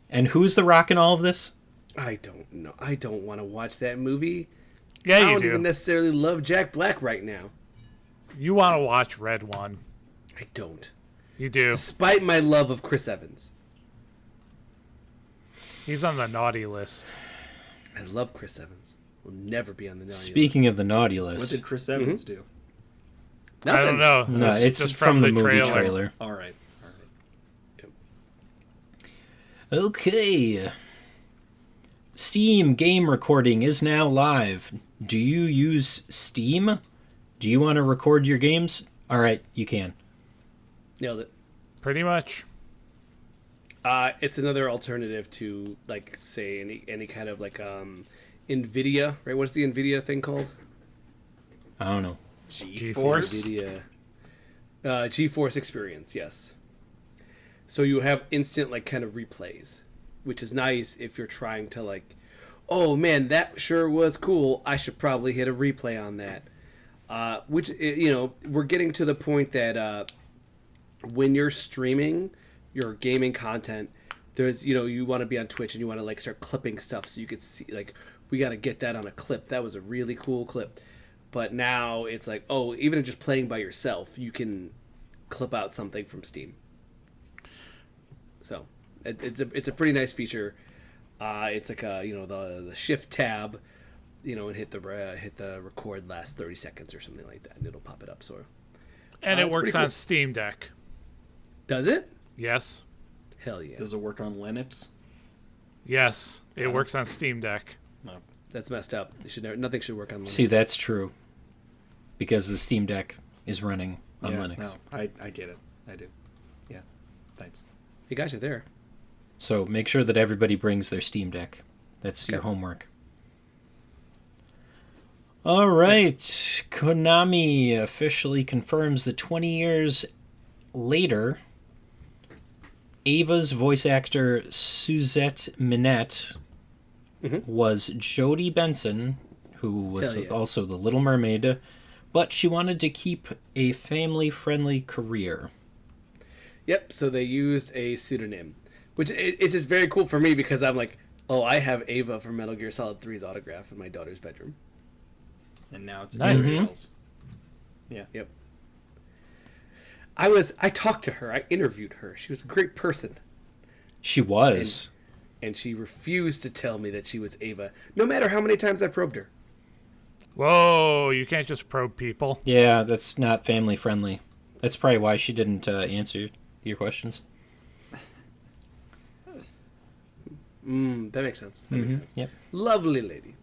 And who's the Rock in all of this? I don't know. I don't want to watch that movie. Yeah, I you don't do. even necessarily love Jack Black right now. You want to watch Red One. I don't. You do. Despite my love of Chris Evans. He's on the naughty list. I love Chris Evans. Will never be on the naughty Speaking of the naughty What list. did Chris Evans do? list. I don't know. No, it's just from the movie trailer. trailer. All right. Okay. Steam game recording is now live. Do you use Steam? Do you want to record your games? All right, you can. Nailed it. Pretty much. It's another alternative to, like, say, any kind of, like, NVIDIA, right? What's the NVIDIA thing called? I don't know. GeForce. NVIDIA. GeForce Experience, yes. So you have instant, like, kind of replays, which is nice if you're trying to, like, oh, man, that sure was cool. I should probably hit a replay on that. Which, you know, we're getting to the point that when you're streaming your gaming content, there's, you know, you want to be on Twitch and you want to, like, start clipping stuff so you could see, like, we got to get that on a clip. That was a really cool clip. But now it's like, oh, even just playing by yourself, you can clip out something from Steam. So it's a pretty nice feature. It's like a, you know, the shift tab, you know, and hit the record last 30 seconds or something like that, and it'll pop it up. So, And it it's works pretty on cool. Steam Deck. Does it? Yes. Hell yeah. Does it work on Linux? Yes. It works on Steam Deck. No. That's messed up. Nothing should work on Linux. See, that's true. Because the Steam Deck is running on Linux. No, I get it. I do. Yeah. Thanks. You guys are there. So make sure that everybody brings their Steam Deck. That's your Okay. homework. All right. Konami officially confirms that 20 years later, Ava's voice actor Suzette Minette was Jodie Benson, who was Hell yeah. also the Little Mermaid, but she wanted to keep a family-friendly career. Yep. So they used a pseudonym, which it's just very cool for me because I'm like, oh, I have Ava from Metal Gear Solid 3's autograph in my daughter's bedroom. And now it's Nice. everybody else. Yeah. Yep. I talked to her. I interviewed her. She was a great person. She was. And she refused to tell me that she was Ava, no matter how many times I probed her. Whoa, you can't just probe people. Yeah, that's not family-friendly. That's probably why she didn't answer your questions. That makes sense. That makes sense. Yep. Lovely lady.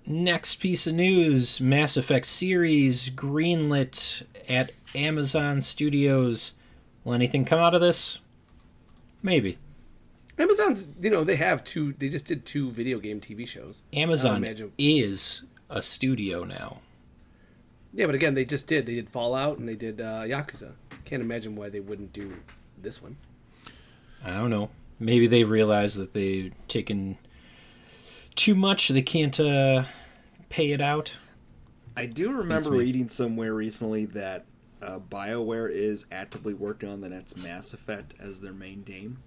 Next piece of news, Mass Effect series greenlit at Amazon Studios. Will anything come out of this? Maybe. Amazon's, you know, they just did 2 video game TV shows. Amazon imagine- is a studio now. Yeah, but again, they did Fallout and they did Yakuza. Can't imagine why they wouldn't do this one. I don't know. Maybe they realize that they've taken too much. They can't pay it out. I do remember reading somewhere recently that BioWare is actively working on the next Mass Effect as their main game.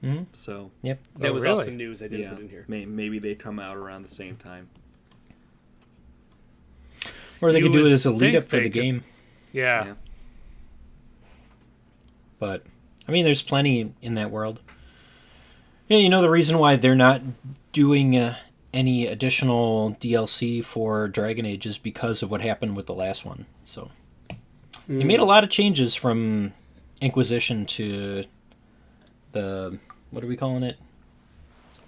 Mm-hmm. So yep, that was really? also news I didn't put in here. Maybe they come out around the same time. Or they You could do would it as a lead think up for they the could- game. Yeah. But I mean, there's plenty in that world. Yeah, you know the reason why they're not doing any additional DLC for Dragon Age is because of what happened with the last one. So they made a lot of changes from Inquisition to the, what are we calling it?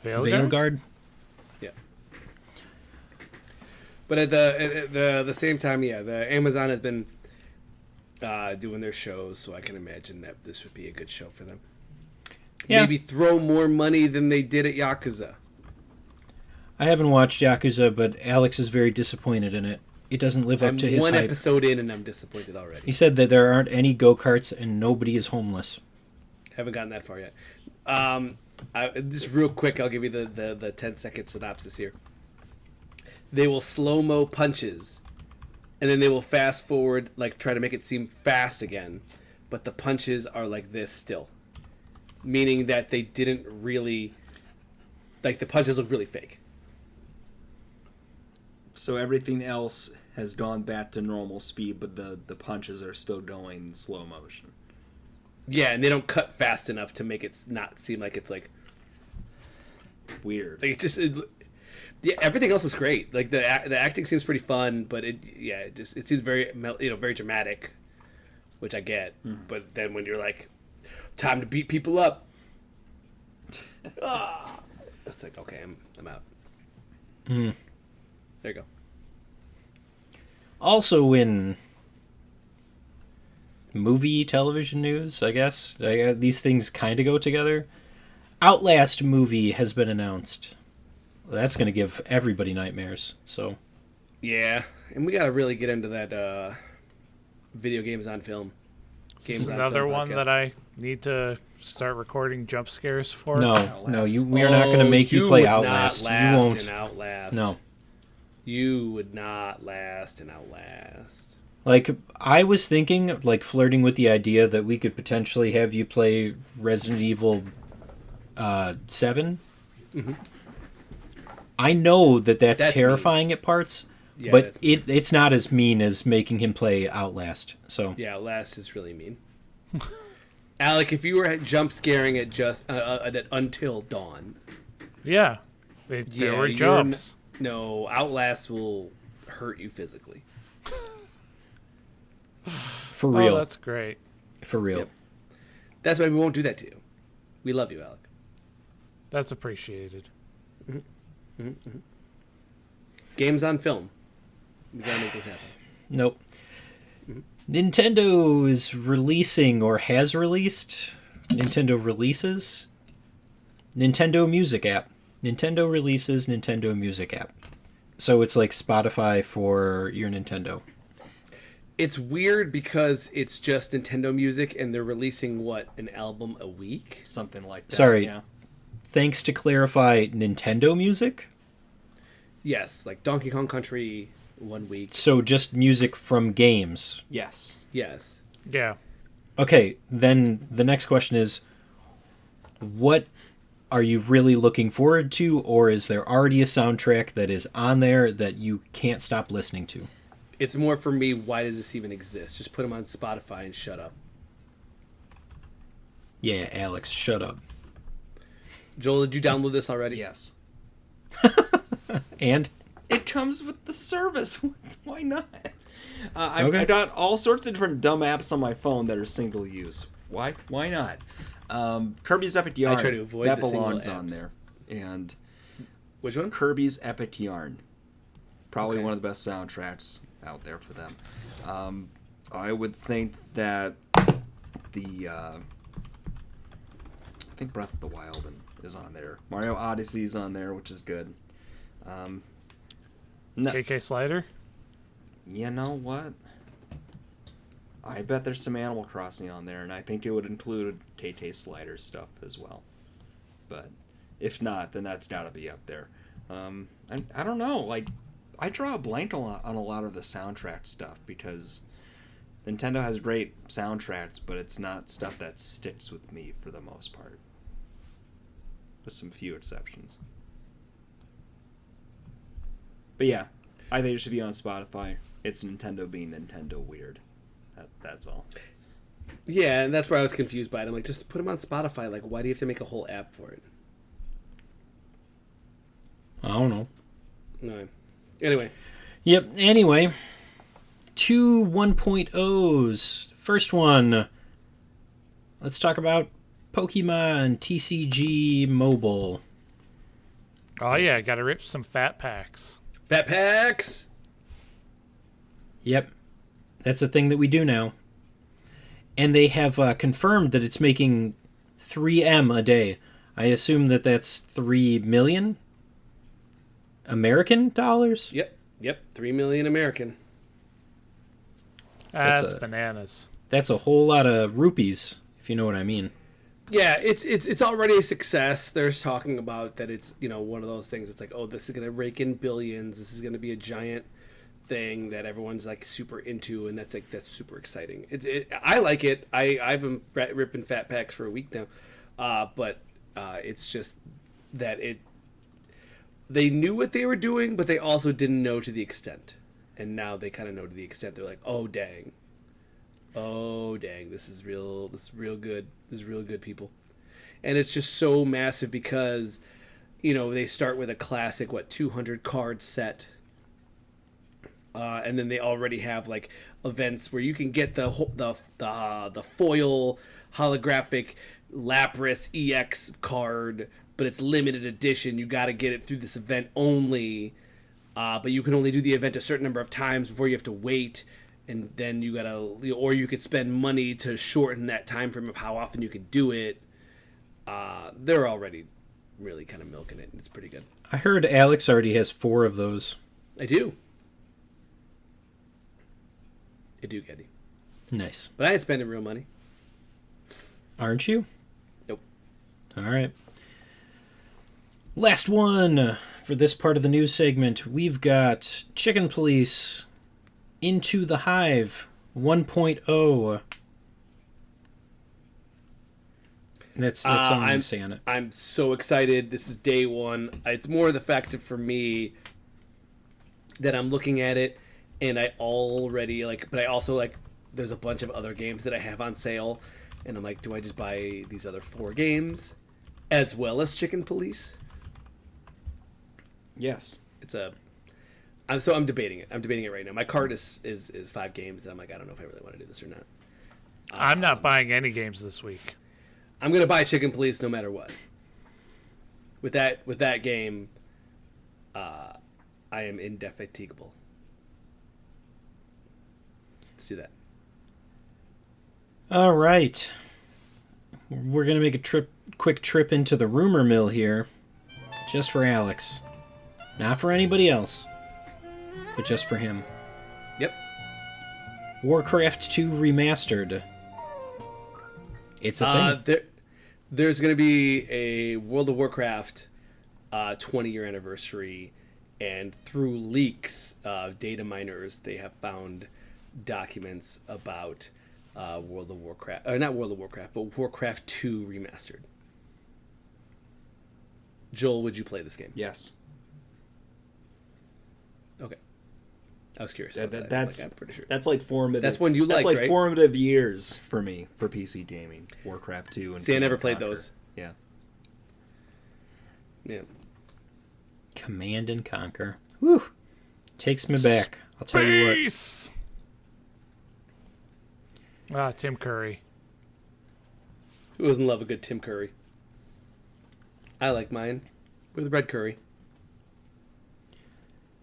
Veilguard? Yeah. But at the same time, the Amazon has been doing their shows, so I can imagine that this would be a good show for them. Yeah. Maybe throw more money than they did at Yakuza. I haven't watched Yakuza, but Alex is very disappointed in it. It doesn't live up to his one hype. episode in and I'm disappointed already. He said that there aren't any go-karts and nobody is homeless. Haven't gotten that far yet. Just real quick, I'll give you the 10-second synopsis here. They will slow-mo punches, and then they will fast forward, like try to make it seem fast again, but the punches are like this still. Meaning that they didn't really, like the punches look really fake. So everything else has gone back to normal speed, but the punches are still going in slow motion. Yeah, and they don't cut fast enough to make it not seem like it's like weird. Like yeah, everything else is great. Like the acting seems pretty fun, but it seems very very dramatic, which I get. Mm-hmm. But then when you're like, time to beat people up, it's like okay, I'm out. Mm. There you go. Also in movie television news, I guess these things kind of go together. Outlast movie has been announced. Well, that's going to give everybody nightmares. So yeah, and we got to really get into that video games on film. Games on another film one podcast that I need to start recording jump scares for. No, we are not going to make you play Outlast. You won't. Outlast. No. You would not last in Outlast. Like, I was thinking, like, flirting with the idea that we could potentially have you play Resident Evil 7. Mm-hmm. I know that's terrifying mean. At parts, yeah, but it's not as mean as making him play Outlast. So yeah, Outlast is really mean. Alec, if you were jump scaring at just at Until Dawn. Yeah. There were jumps. No, Outlast will hurt you physically. For real. Oh, that's great. For real. Yep. That's why we won't do that to you. We love you, Alec. That's appreciated. Mm-hmm. Mm-hmm. Mm-hmm. Games on film. We gotta make this happen. Nope. Mm-hmm. Nintendo is releasing or has released. Nintendo releases. Nintendo Music app. Nintendo releases Nintendo Music app. So it's like Spotify for your Nintendo. It's weird because it's just Nintendo Music and they're releasing, an album a week? Something like that. Sorry. Yeah. Thanks to clarify, Nintendo Music? Yes, like Donkey Kong Country 1 week. So just music from games? Yes. Yes. Yeah. Okay, then the next question is, what are you really looking forward to, or is there already a soundtrack that is on there that you can't stop listening to? It's more for me, why does this even exist? Just put them on Spotify and shut up. Yeah, Alex, shut up. Joel, did you download this already? Yes. And? It comes with the service. Why not? Okay. I got all sorts of different dumb apps on my phone that are single use. Why not? Kirby's Epic Yarn. I try to avoid that the belongs single on apps. there. And which one? Kirby's Epic Yarn. Probably one of the best soundtracks out there for them. I would think that I think Breath of the Wild is on there. Mario Odyssey is on there, which is good. No. KK Slider? You know what? I bet there's some Animal Crossing on there, and I think it would include Tay Slider stuff as well. But if not, then that's got to be up there. I don't know. Like, I draw a blank on a lot of the soundtrack stuff because Nintendo has great soundtracks, but it's not stuff that sticks with me for the most part. With some few exceptions. But yeah, I think it should be on Spotify. It's Nintendo being Nintendo weird. That's all. Yeah, and that's where I was confused by it. I'm like, just put them on Spotify. Like, why do you have to make a whole app for it? I don't know. No. Anyway. Yep, anyway. 2 1.0s. First one. Let's talk about Pokemon TCG Mobile. Oh, yeah, gotta rip some fat packs. Fat packs! Yep. That's a thing that we do now. And they have confirmed that it's making 3M a day. I assume that that's 3 million American dollars? Yep. 3 million American. That's bananas. That's a whole lot of rupees, if you know what I mean. Yeah, it's already a success. They're talking about that it's, one of those things. It's like, oh, this is going to rake in billions. This is going to be a giant thing that everyone's like super into, and that's super exciting. I like it. I've been ripping fat packs for a week now, but it's just that they knew what they were doing, but they also didn't know to the extent, and now they kind of know to the extent. They're like, oh dang, this is real good. This is real good, people, and it's just so massive because they start with a classic 200 card set. And then they already have like events where you can get the foil holographic Lapras EX card, but it's limited edition. You got to get it through this event only, but you can only do the event a certain number of times before you have to wait, and then you gotta, or you could spend money to shorten that time frame of how often you can do it. They're already really kind of milking it, and it's pretty good. I heard Alex already has 4 of those. I do, Geddy. Nice. But I ain't spending real money. Aren't you? Nope. All right. Last one for this part of the news segment. We've got Chicken Police Into the Hive 1.0. That's all I'm going to say on it. I'm so excited. This is day one. It's more the fact that for me that I'm looking at it, and I already but I also there's a bunch of other games that I have on sale, and I'm like, do I just buy these other 4 games as well as Chicken Police? Yes. I'm debating it. I'm debating it right now. My cart is 5 games, and I'm like, I don't know if I really want to do this or not. I'm not buying any games this week. I'm gonna buy Chicken Police no matter what. With that game, I am indefatigable. Let's do that. All right. We're going to make a quick trip into the rumor mill here. Just for Alex. Not for anybody else. But just for him. Yep. Warcraft 2 Remastered. It's a thing. There's going to be a World of Warcraft 20-year anniversary, and through leaks, data miners, they have found documents about World of Warcraft, or not World of Warcraft, but Warcraft 2 Remastered. Joel, would you play this game? Yes. Okay. I was curious. That's I'm pretty sure. That's like formative. That's one you That's liked, like right? formative years for me for PC gaming. Warcraft 2 and See, I never Command played Conquer. those. Yeah. Yeah. Command and Conquer. Whew. Takes me back. I'll tell you what. Peace! Tim Curry. Who doesn't love a good Tim Curry? I like mine with red curry.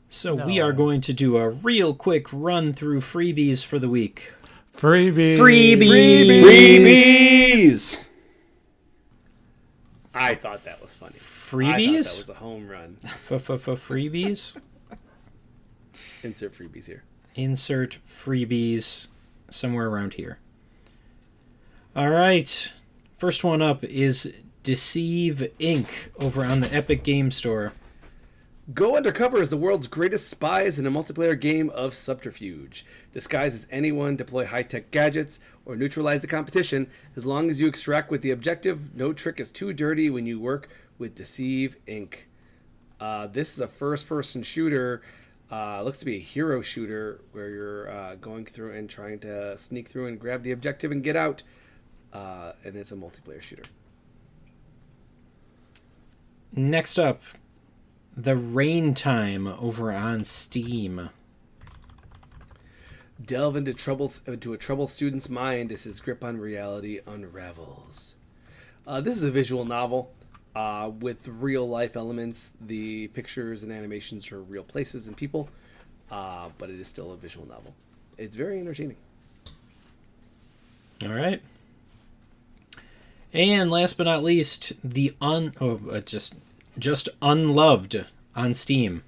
So we are going to do a real quick run through freebies for the week. Freebies! Freebies! I thought that was funny. Freebies? I thought that was a home run. Freebies? Insert freebies here. Insert freebies somewhere around here. All right. First one up is Deceive Inc. over on the Epic Game Store. Go undercover as the world's greatest spies in a multiplayer game of subterfuge. Disguise as anyone, deploy high-tech gadgets, or neutralize the competition. As long as you extract with the objective, no trick is too dirty when you work with Deceive Inc. This is a first-person shooter. Looks to be a hero shooter where you're going through and trying to sneak through and grab the objective and get out. And it's a multiplayer shooter. Next up, The Rain Time over on Steam. Delve into a troubled student's mind as his grip on reality unravels. This is a visual novel with real-life elements. The pictures and animations are real places and people, but it is still a visual novel. It's very entertaining. All right. And last but not least, just Unloved on Steam.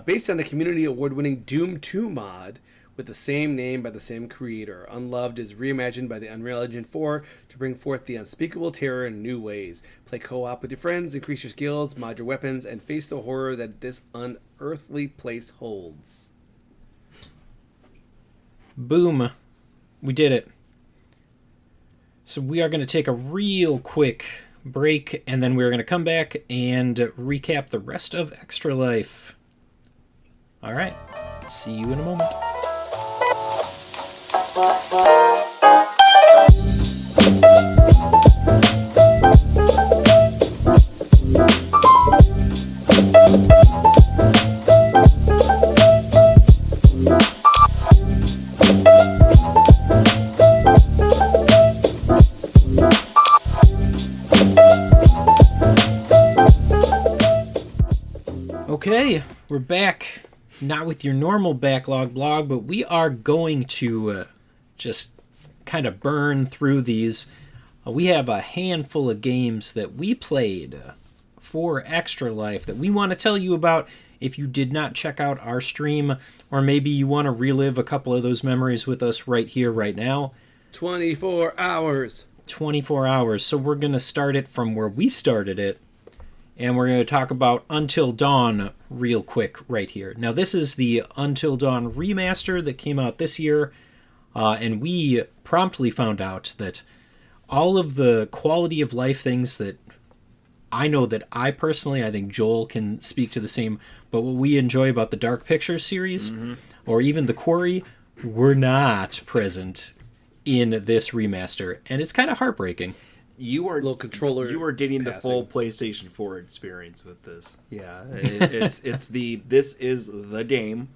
Based on the community award-winning Doom 2 mod with the same name by the same creator, Unloved is reimagined by the Unreal Engine 4 to bring forth the unspeakable terror in new ways. Play co-op with your friends, increase your skills, mod your weapons, and face the horror that this unearthly place holds. Boom. We did it. So we are going to take a real quick break, and then we're going to come back and recap the rest of Extra Life. All right. See you in a moment. Okay, we're back. Not with your normal backlog blog, but we are going to just kind of burn through these. We have a handful of games that we played for Extra Life that we want to tell you about if you did not check out our stream, or maybe you want to relive a couple of those memories with us right here, right now. 24 hours. 24 hours. So we're going to start it from where we started it. And we're going to talk about Until Dawn real quick right here. Now, this is the Until Dawn remaster that came out this year. And we promptly found out that all of the quality of life things that I know that I think Joel can speak to the same, but what we enjoy about the Dark Pictures series, or even The Quarry, were not present in this remaster. And it's kind of heartbreaking. You are little controller. You are dating passing. the full PlayStation 4 experience with this. Yeah, this is the game.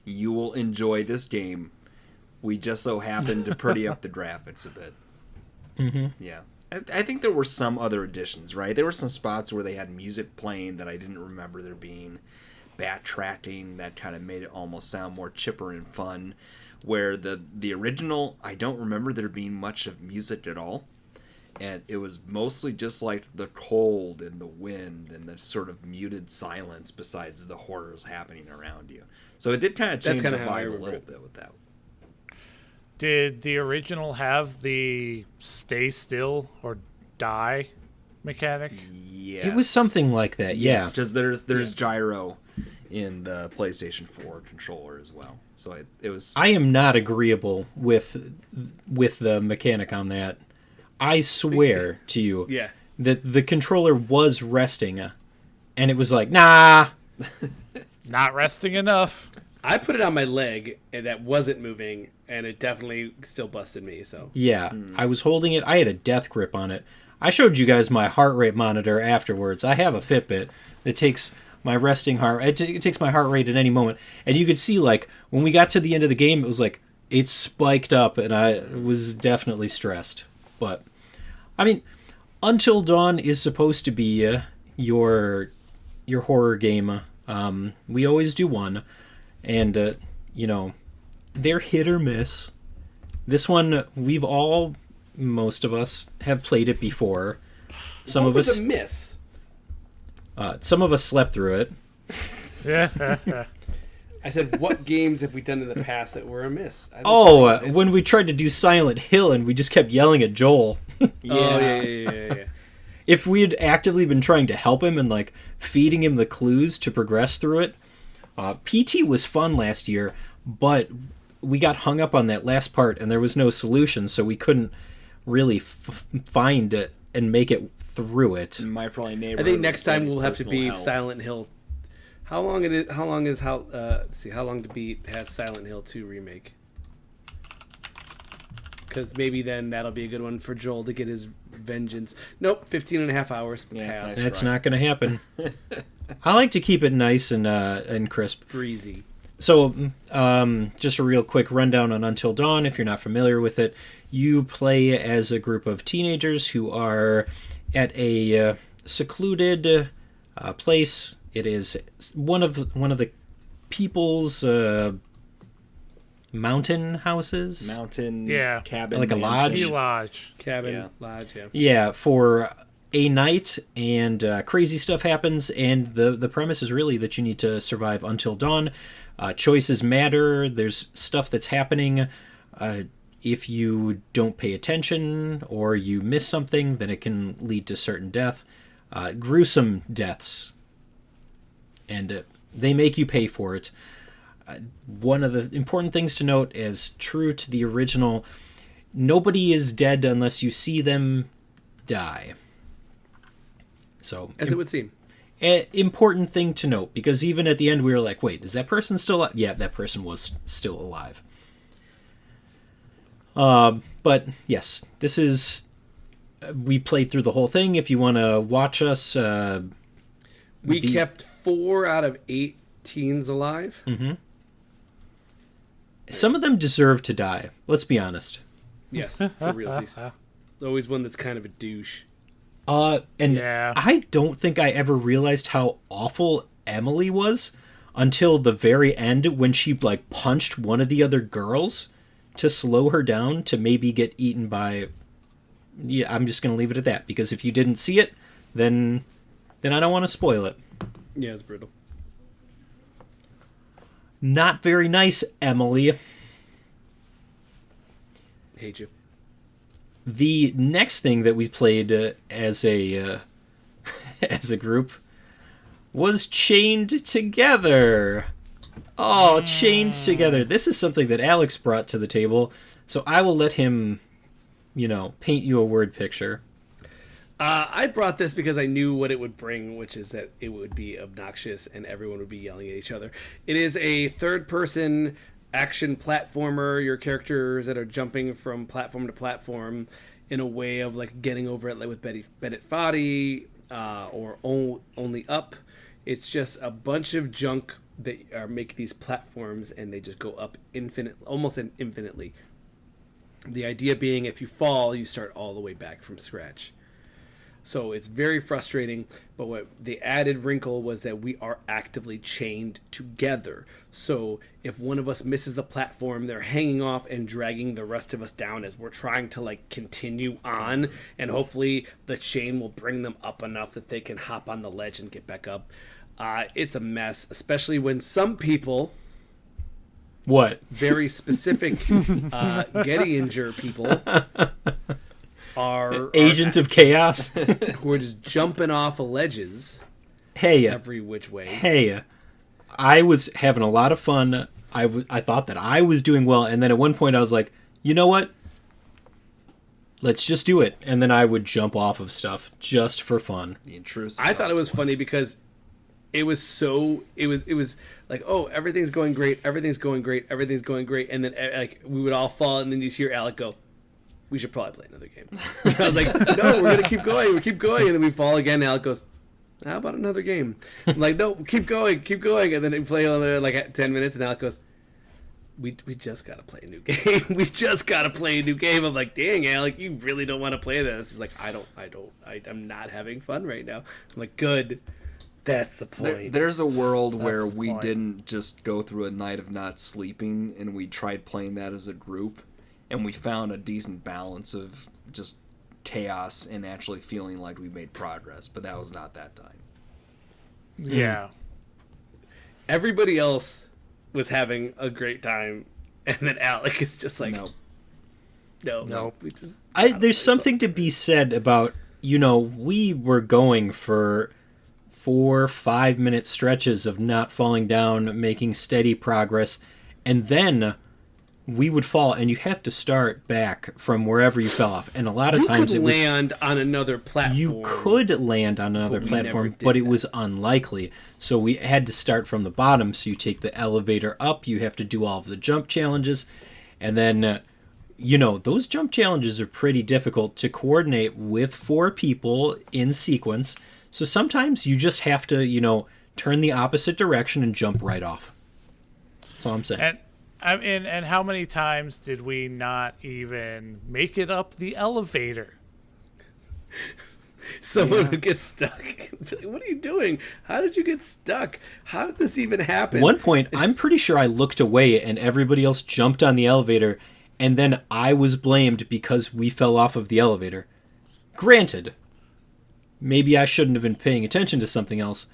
You will enjoy this game. We just so happened to pretty up the graphics a bit. Mm-hmm. Yeah, I think there were some other additions, right? There were some spots where they had music playing that I didn't remember there being, backtracking that kind of made it almost sound more chipper and fun. Where the original, I don't remember there being much of music at all. And it was mostly just like the cold and the wind and the sort of muted silence besides the horrors happening around you. So it did kind of change the vibe a little bit with that. Did the original have the stay still or die mechanic? Yes. It was something like that, yeah. Yes, because there's gyro in the PlayStation 4 controller as well. So it was... I am not agreeable with the mechanic on that. I swear to you that the controller was resting, and it was like, nah. Not resting enough. I put it on my leg, and that wasn't moving, and it definitely still busted me. So yeah, I was holding it. I had a death grip on it. I showed you guys my heart rate monitor afterwards. I have a Fitbit that takes my resting heart. It takes my heart rate at any moment, and you could see like when we got to the end of the game, it was like it spiked up, and I was definitely stressed. But I mean, Until Dawn is supposed to be your horror game. We always do one, and they're hit or miss. This one, most of us have played it before. Some of us a miss. Some of us slept through it. Yeah. I said, what games have we done in the past that were a miss? When we tried to do Silent Hill and we just kept yelling at Joel. Yeah. If we had actively been trying to help him and like feeding him the clues to progress through it, PT was fun last year, but we got hung up on that last part and there was no solution, so we couldn't really find it and make it through it. My Friendly I Neighborhood. think next time we'll have to personal be hell. Silent Hill. How long to beat has Silent Hill 2 remake? Because maybe then that'll be a good one for Joel to get his vengeance. Nope, 15 and a half hours. Yeah, Pass. That's not going to happen. I like to keep it nice and crisp. Breezy. So, just a real quick rundown on Until Dawn, if you're not familiar with it. You play as a group of teenagers who are at a secluded place. It is one of the people's mountain houses. Mountain cabin. Like a lodge? Ski lodge. Cabin, lodge, yeah. Yeah, for a night, and crazy stuff happens, and the premise is really that you need to survive until dawn. Choices matter. There's stuff that's happening. If you don't pay attention or you miss something, then it can lead to certain death. Gruesome deaths. And they make you pay for it. One of the important things to note is, true to the original, nobody is dead unless you see them die. So, As it would seem. Important thing to note, because even at the end we were like, wait, is that person still alive? Yeah, that person was still alive. But yes, this is... we played through the whole thing. If you want to watch us... we kept 4 out of 8 teens alive. Mm-hmm. Some of them deserve to die. Let's be honest. Yes, for realsies. Always one that's kind of a douche. And Yeah. I don't think I ever realized how awful Emily was until the very end, when she like punched one of the other girls to slow her down to maybe get eaten by... Yeah, I'm just going to leave it at that, because if you didn't see it, then I don't want to spoil it. Yeah, it's brutal. Not very nice, Emily. Hate you. The next thing that we played as a as a group was Chained Together. Oh, Chained Together. This is something that Alex brought to the table, so I will let him, paint you a word picture. I brought this because I knew what it would bring, which is that it would be obnoxious and everyone would be yelling at each other. It is a third-person action platformer. Your characters that are jumping from platform to platform in a way of like getting over it, like with Bennett Foddy or Only Up. It's just a bunch of junk that make these platforms, and they just go up almost infinitely. The idea being, if you fall, you start all the way back from scratch. So it's very frustrating, but what the added wrinkle was that we are actively chained together. So if one of us misses the platform, they're hanging off and dragging the rest of us down as we're trying to like continue on, and hopefully the chain will bring them up enough that they can hop on the ledge and get back up. It's a mess, especially when some people... What? Very specific Getty Injure people... are Agent of Chaos. who are just jumping off of ledges Hey, every which way. Hey, I was having a lot of fun. I thought that I was doing well, and then at one point I was like, you know what? Let's just do it. And then I would jump off of stuff just for fun. The intrusive. I thought it was funny because it was like, oh, everything's going great, and then like we would all fall, and then you hear Alec go, we should probably play another game. And I was like, no, we're gonna keep going, and then we fall again. Alec goes, how about another game? I'm like, no, keep going, and then we play another like 10 minutes, and Alec goes, we just gotta play a new game. I'm like, dang, Alec, you really don't want to play this? He's like, I'm not having fun right now. I'm like, good. That's the point. There's a world where the we point. didn't just go through a night of not sleeping, and we tried playing that as a group, and we found a decent balance of just chaos and actually feeling like we made progress, but that was not that time. Yeah. Everybody else was having a great time, and then Alec is just like, No. no. We just There's something to be said about we were going for 4-5 minute stretches of not falling down, making steady progress, and then we would fall, and you have to start back from wherever you fell off. And a lot of times it was land on another platform. You could land on another platform, but it was unlikely. So we had to start from the bottom. So you take the elevator up, you have to do all of the jump challenges, and then those jump challenges are pretty difficult to coordinate with 4 people in sequence. So sometimes you just have to, turn the opposite direction and jump right off. That's all I'm saying. And how many times did we not even make it up the elevator? Someone would get stuck. What are you doing? How did you get stuck? How did this even happen? At one point, I'm pretty sure I looked away and everybody else jumped on the elevator, and then I was blamed because we fell off of the elevator. Granted, maybe I shouldn't have been paying attention to something else,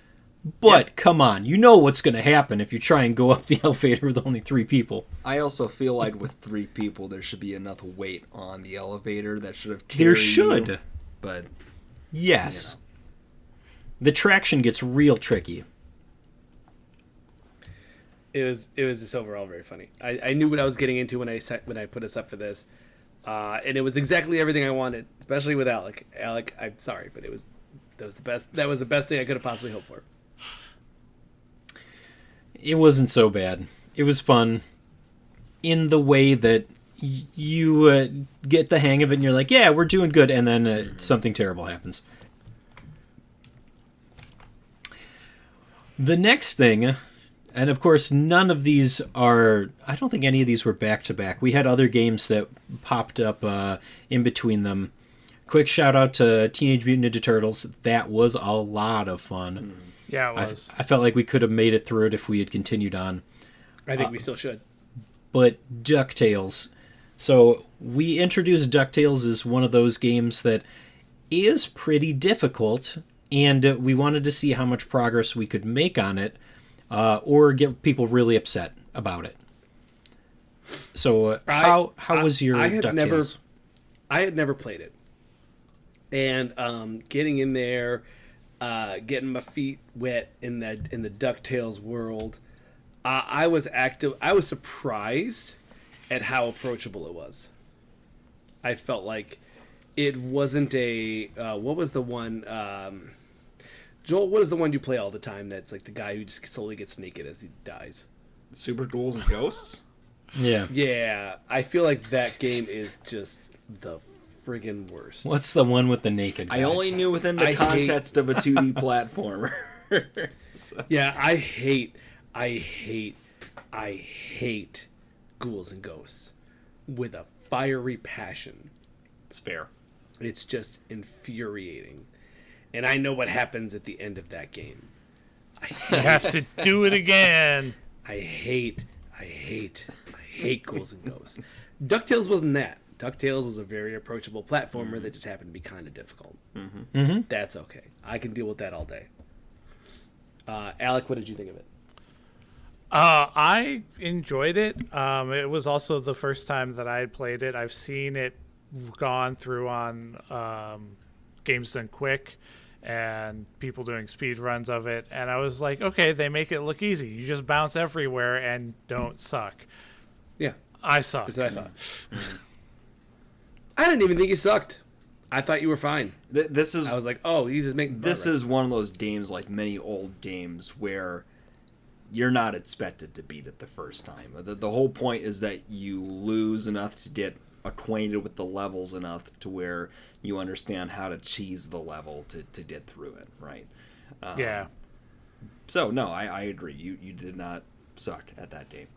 but come on, you know what's going to happen if you try and go up the elevator with only 3 people. I also feel like with 3 people, there should be enough weight on the elevator that should have carried you, but yes. The traction gets real tricky. It was just overall very funny. I knew what I was getting into when I put us up for this, and it was exactly everything I wanted, especially with Alec. Alec, I'm sorry, but that was the best. That was the best thing I could have possibly hoped for. It wasn't so bad. It was fun in the way that you get the hang of it and you're like, yeah, we're doing good, and then something terrible happens. The next thing, and of course none of these I don't think any of these were back-to-back. We had other games that popped up in between them. Quick shout out to Teenage Mutant Ninja Turtles. That was a lot of fun. Yeah, it was. I felt like we could have made it through it if we had continued on. I think we still should. But DuckTales. So we introduced DuckTales as one of those games that is pretty difficult, and we wanted to see how much progress we could make on it, or get people really upset about it. So how was your DuckTales? I had never played it. And getting in there, getting my feet wet in the DuckTales world, I was surprised at how approachable it was. I felt like it wasn't a what was the one, Joel? What is the one you play all the time? That's like the guy who just slowly gets naked as he dies. Super Ghouls and Ghosts. Yeah. I feel like that game is just the friggin' worst. What's the one with the naked guy? I only knew within the context of a 2D platformer. So. Yeah, I hate Ghouls and Ghosts with a fiery passion. It's fair. It's just infuriating. And I know what happens at the end of that game. You have to do it again. I hate Ghouls and Ghosts. DuckTales wasn't that. DuckTales was a very approachable platformer that just happened to be kind of difficult. That's okay. I can deal with that all day. Alec, what did you think of it? I enjoyed it. It was also the first time that I had played it. I've seen it gone through on Games Done Quick and people doing speed runs of it. And I was like, okay, they make it look easy. You just bounce everywhere and don't suck. Yeah. I sucked. That's what I thought. I didn't even think you sucked. I thought you were fine. I was like, oh, he's just making. This is one of those games, like many old games, where you're not expected to beat it the first time. The whole point is that you lose enough to get acquainted with the levels enough to where you understand how to cheese the level to get through it, right? Yeah. So, no, I agree. You did not suck at that game.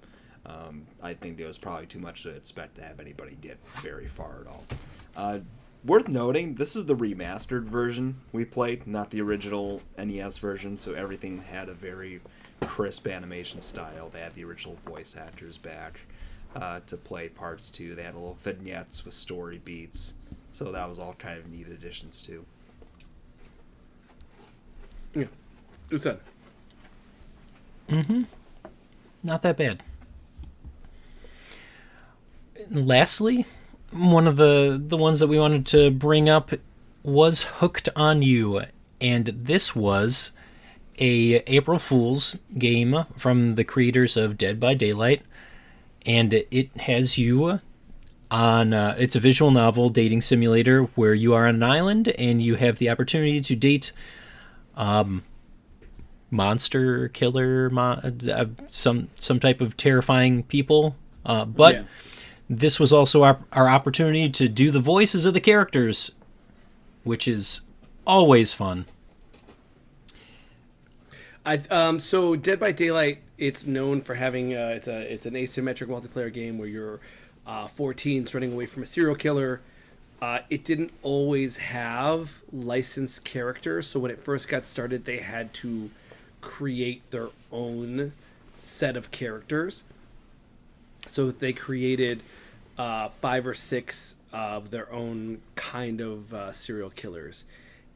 I think there was probably too much to expect to have anybody get very far at all. Worth noting, this is the remastered version we played, not the original NES version, so everything had a very crisp animation style. They had the original voice actors back to play parts too. They had little vignettes with story beats, so that was all kind of neat additions too. Yeah, it was fun. Not that bad. Lastly, one of the ones that we wanted to bring up was Hooked on You, and this was a April Fool's game from the creators of Dead by Daylight, and it has you on it's a visual novel dating simulator where you are on an island and you have the opportunity to date monster killer some type of terrifying people, but this was also our opportunity to do the voices of the characters, which is always fun. So Dead by Daylight, it's known for having it's an asymmetric multiplayer game where you're 4 teens running away from a serial killer. It didn't always have licensed characters, so when it first got started, they had to create their own set of characters. So they created 5 or 6 of their own kind of serial killers.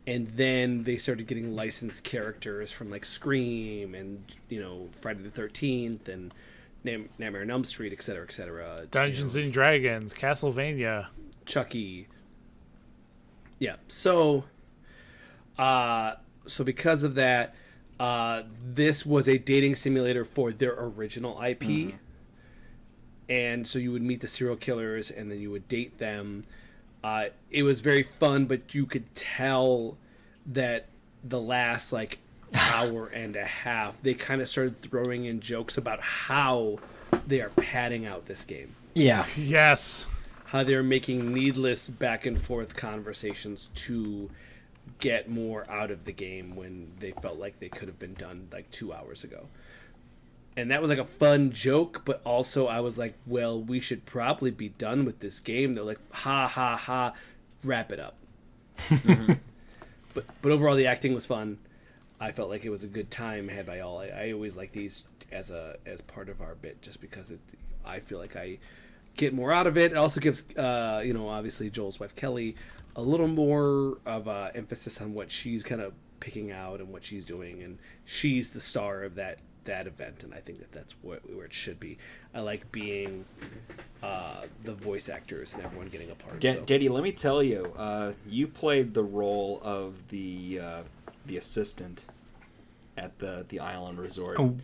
And then they started getting licensed characters from like Scream and, Friday the 13th and Nightmare on Elm Street, et cetera, Dungeons and Dragons, Castlevania, Chucky. Yeah. So because of that, this was a dating simulator for their original IP. Mm-hmm. And so you would meet the serial killers and then you would date them. It was very fun, but you could tell that the last hour and a half, they kind of started throwing in jokes about how they are padding out this game. Yeah. Yes. How they're making needless back and forth conversations to get more out of the game when they felt like they could have been done 2 hours ago. And that was a fun joke, but also I was like, well, we should probably be done with this game. They're like, ha, ha, ha, wrap it up. Mm-hmm. But overall, the acting was fun. I felt like it was a good time had by all. I always like these as part of our bit just because I feel like I get more out of it. It also gives, obviously Joel's wife, Kelly, a little more of emphasis on what she's kind of picking out and what she's doing. And she's the star of that event, and I think that's where it should be. I like being the voice actors and everyone getting a part. Daddy, let me tell you, you played the role of the assistant at the island resort. Oh,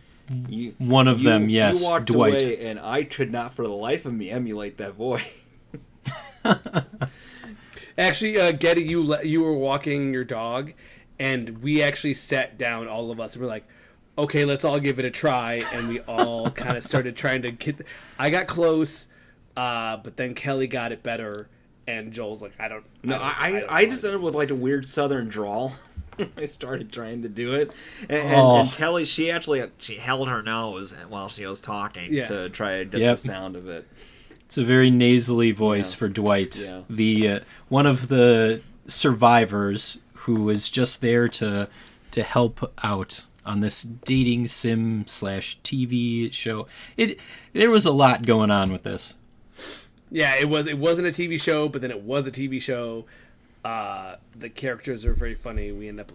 one of them, yes. You walked DeWitte. away, and I could not for the life of me emulate that voice. Actually, Getty, you were walking your dog, and we actually sat down, all of us, and we're like, okay, let's all give it a try, and we all kind of started trying to get. I got close, but then Kelly got it better, and Joel's like, I don't. I just ended up with a weird southern drawl. I started trying to do it, and Kelly, she held her nose while she was talking to try to get the sound of it. It's a very nasally voice for DeWitte, the one of the survivors who was just there to help out on this dating sim / TV show. There was a lot going on with this. Yeah, it wasn't a TV show, but then it was a TV show. The characters are very funny. We end up,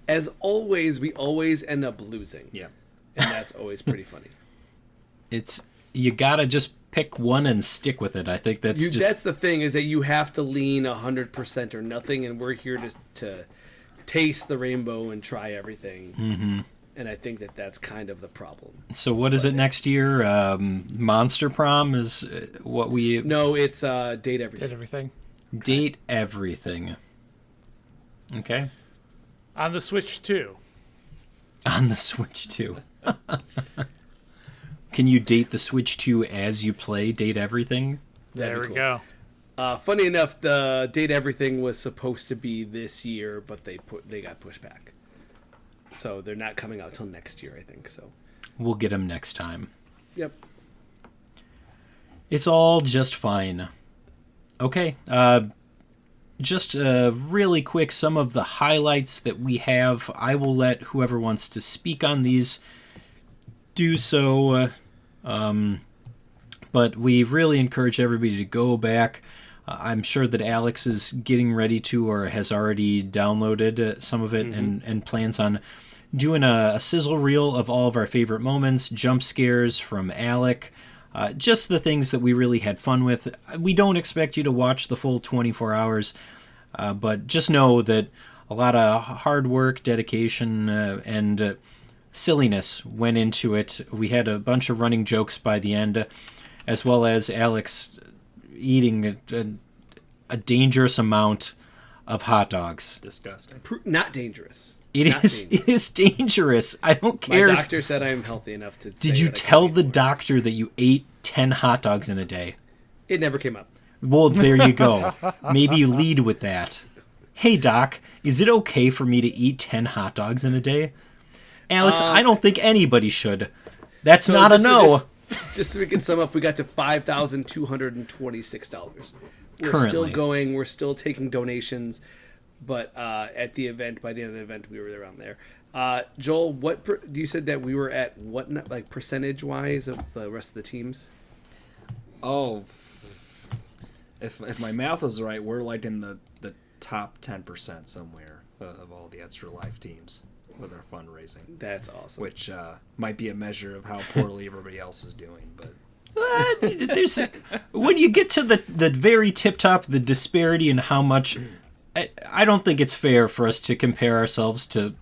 as always, we always end up losing. Yeah, and that's always pretty funny. You gotta just pick one and stick with it. I think that's the thing, is that you have to lean 100% or nothing, and we're here to taste the rainbow and try everything. Mm-hmm. And I think that's kind of the problem. So what is it next year? Monster Prom is what we... No, it's Date Everything. Date Everything. Date Everything. Okay. On the Switch 2. On the Switch 2. Can you date the Switch 2 as you play Date Everything? There we go. Funny enough, the Date Everything was supposed to be this year, but they got pushed back. So they're not coming out till next year, I think. So we'll get them next time. Yep. It's all just fine. Okay. Just really quick, some of the highlights that we have. I will let whoever wants to speak on these do so. But we really encourage everybody to go back. I'm sure that Alex is getting ready to, or has already downloaded some of it, and plans on doing a sizzle reel of all of our favorite moments, jump scares from Alec, just the things that we really had fun with. We don't expect you to watch the full 24 hours. But just know that a lot of hard work, dedication, and silliness went into it. We had a bunch of running jokes by the end, as well as Alex eating a dangerous amount of hot dogs. Disgusting. Not dangerous. It is dangerous. I don't care. My doctor said I'm healthy enough to. Did you tell the doctor that you ate 10 hot dogs in a day? It never came up. Well, there you go. Maybe you lead with that. Hey, Doc, is it okay for me to eat 10 hot dogs in a day? Alex, I don't think anybody should. That's not a no. Just so we can sum up, we got to $5,226. We're Currently. still going. We're still taking donations. But at the event, by the end of the event, we were around there. Joel, you said that we were at what, like, percentage-wise of the rest of the teams? Oh, if my math is right, we're like in the top 10% somewhere of all the Extra Life teams with our fundraising. That's awesome. Which might be a measure of how poorly everybody else is doing, but... When you get to the very tip top, the disparity in how much... I don't think it's fair for us to compare ourselves to,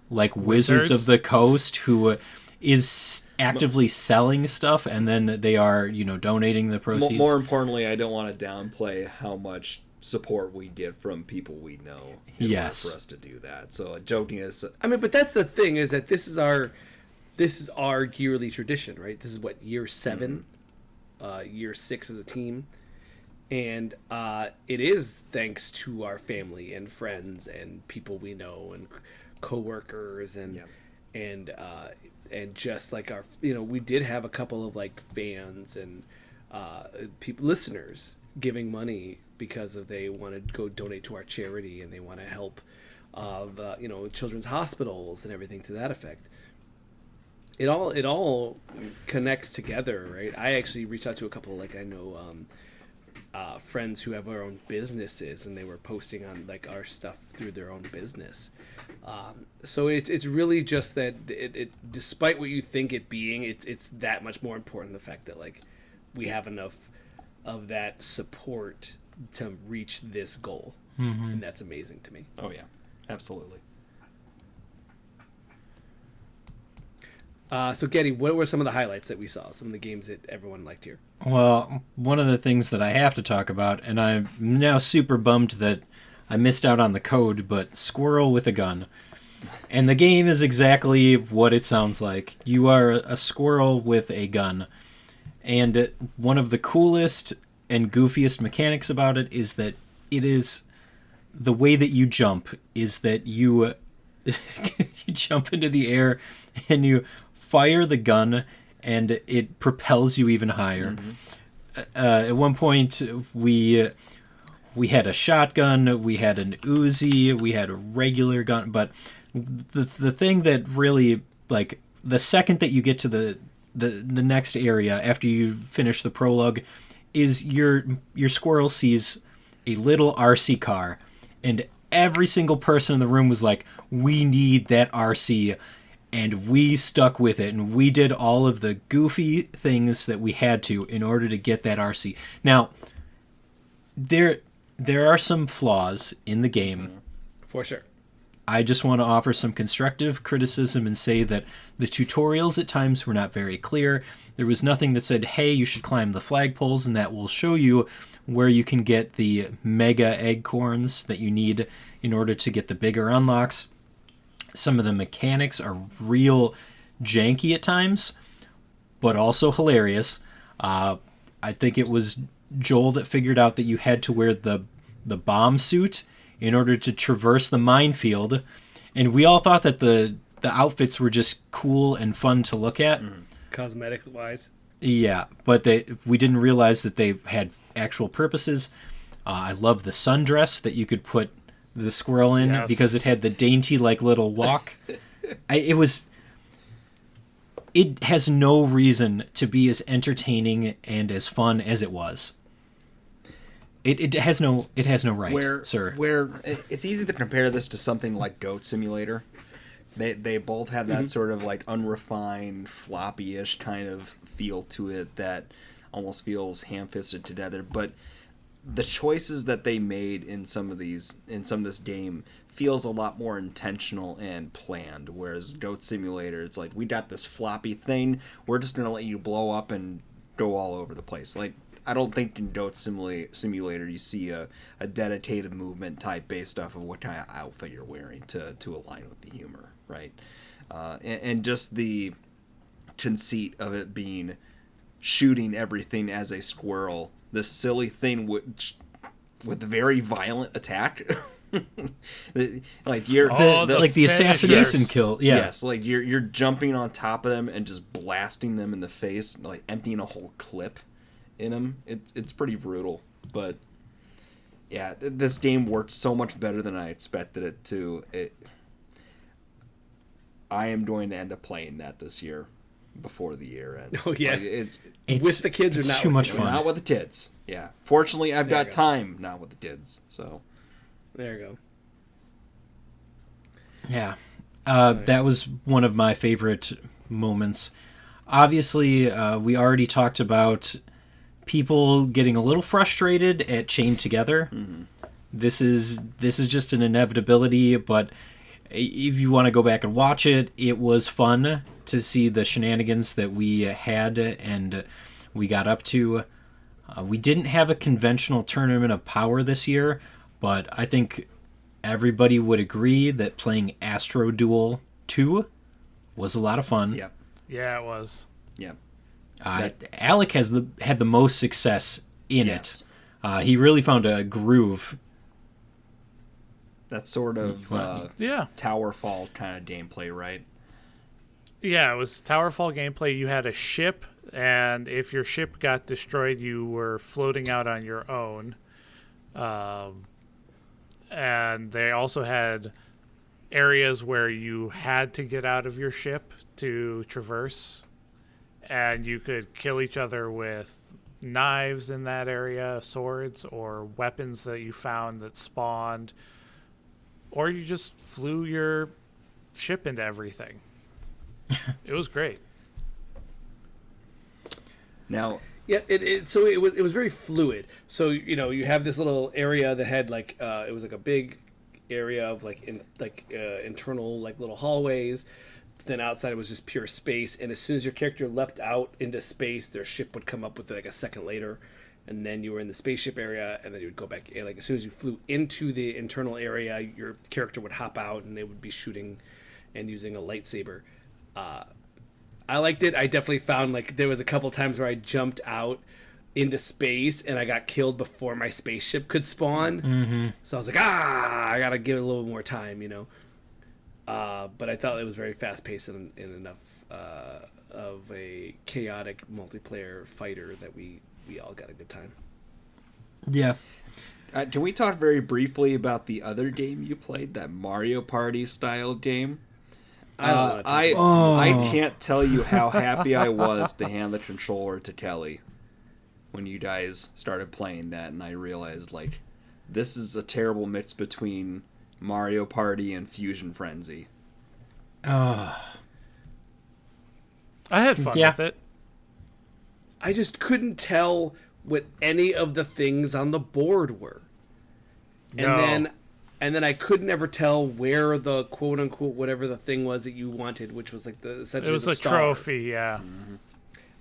like, Wizards of the Coast, who is actively selling stuff, and then they are, donating the proceeds. More importantly, I don't want to downplay how much support we get from people we know in order for us to do that. So joking is... I mean, but that's the thing, is that this is our yearly tradition, right? This is what, year 7, year 6 as a team. And it is thanks to our family and friends and people we know and coworkers and just like our, we did have a couple of like fans and listeners giving money because they want to go donate to our charity and they want to help the children's hospitals and everything to that effect. It all connects together, right? I actually reached out to a couple I know. Friends who have their own businesses, and they were posting on like our stuff through their own business. So it's really just that it despite what you think it being, it's that much more important, the fact that like we have enough of that support to reach this goal, and that's amazing to me. Oh yeah, absolutely. So Getty, what were some of the highlights that we saw? Some of the games that everyone liked here. Well, one of the things that I have to talk about, and I'm now super bummed that I missed out on the code, but Squirrel with a Gun. And the game is exactly what it sounds like. You are a squirrel with a gun. And one of the coolest and goofiest mechanics about it is that it is the way that you jump is that you you jump into the air and you fire the gun and it propels you even higher. At one point we had a shotgun, we had an Uzi, we had a regular gun, but the thing that really, like, the second that you get to the next area after you finish the prologue is your squirrel sees a little RC car, and every single person in the room was like, we need that RC. And we stuck with it, and we did all of the goofy things that we had to in order to get that RC. Now, there are some flaws in the game. For sure. I just want to offer some constructive criticism and say that the tutorials at times were not very clear. There was nothing that said, hey, you should climb the flagpoles, and that will show you where you can get the mega acorns that you need in order to get the bigger unlocks. Some of the mechanics are real janky at times, but also hilarious. I think it was Joel that figured out that you had to wear the bomb suit in order to traverse the minefield, and we all thought that the outfits were just cool and fun to look at. Cosmetic wise. Yeah, but we didn't realize that they had actual purposes. I love the sundress that you could put the squirrel in, because it had the dainty like little walk. It has no reason to be as entertaining and as fun as it was. It has no right, sir. Where it's easy to compare this to something like Goat Simulator. They both have that sort of like unrefined, floppy-ish kind of feel to it that almost feels ham-fisted together. But the choices that they made in some of this game feels a lot more intentional and planned, whereas Goat Simulator, it's like, we got this floppy thing, we're just gonna let you blow up and go all over the place. Like, I don't think in Goat Simulator you see a dedicated movement type based off of what kind of outfit you're wearing to align with the humor, right? And just the conceit of it being shooting everything as a squirrel, this silly thing with a very violent attack. Like you're like the assassination kill. Yeah. Yes, like you're jumping on top of them and just blasting them in the face, like emptying a whole clip in them. It's pretty brutal, but yeah, this game worked so much better than I expected it to. I am going to end up playing that this year before the year ends. Oh yeah, like, with the kids or not? Too much fun. Not with the kids. Yeah, fortunately I've got time not with the kids. So there you go. Yeah, that was one of my favorite moments. Obviously, we already talked about people getting a little frustrated at Chained Together. Mm-hmm. This is just an inevitability, but if you want to go back and watch it, it was fun to see the shenanigans that we had and we got up to. We didn't have a conventional Tournament of Power this year, but I think everybody would agree that playing Astro Duel 2 was a lot of fun. Yep. Yeah, it was. Yep. Alec had the most success in it. He really found a groove. That sort of yeah, Towerfall kind of gameplay, right? Yeah, it was Towerfall gameplay. You had a ship, and if your ship got destroyed, you were floating out on your own. And they also had areas where you had to get out of your ship to traverse, and you could kill each other with knives in that area, swords, or weapons that you found that spawned, or you just flew your ship into everything. It was great. Now, yeah, it was very fluid. So you have this little area that had like it was like a big area of internal like little hallways. Then outside it was just pure space. And as soon as your character leapt out into space, their ship would come up with like a second later, and then you were in the spaceship area, and then you would go back. Like as soon as you flew into the internal area, your character would hop out, and they would be shooting and using a lightsaber. I liked it. I definitely found like there was a couple times where I jumped out into space and I got killed before my spaceship could spawn. Mm-hmm. So I was like, I gotta give it a little more time, But I thought it was very fast paced and enough of a chaotic multiplayer fighter that we all got a good time. Yeah. Can we talk very briefly about the other game you played, that Mario Party style game? I can't tell you how happy I was to hand the controller to Kelly when you guys started playing that, and I realized, like, this is a terrible mix between Mario Party and Fusion Frenzy. I had fun with it. I just couldn't tell what any of the things on the board were. And then I could never tell where the quote unquote whatever the thing was that you wanted, which was like essentially it was the a star. trophy, yeah. Mm-hmm.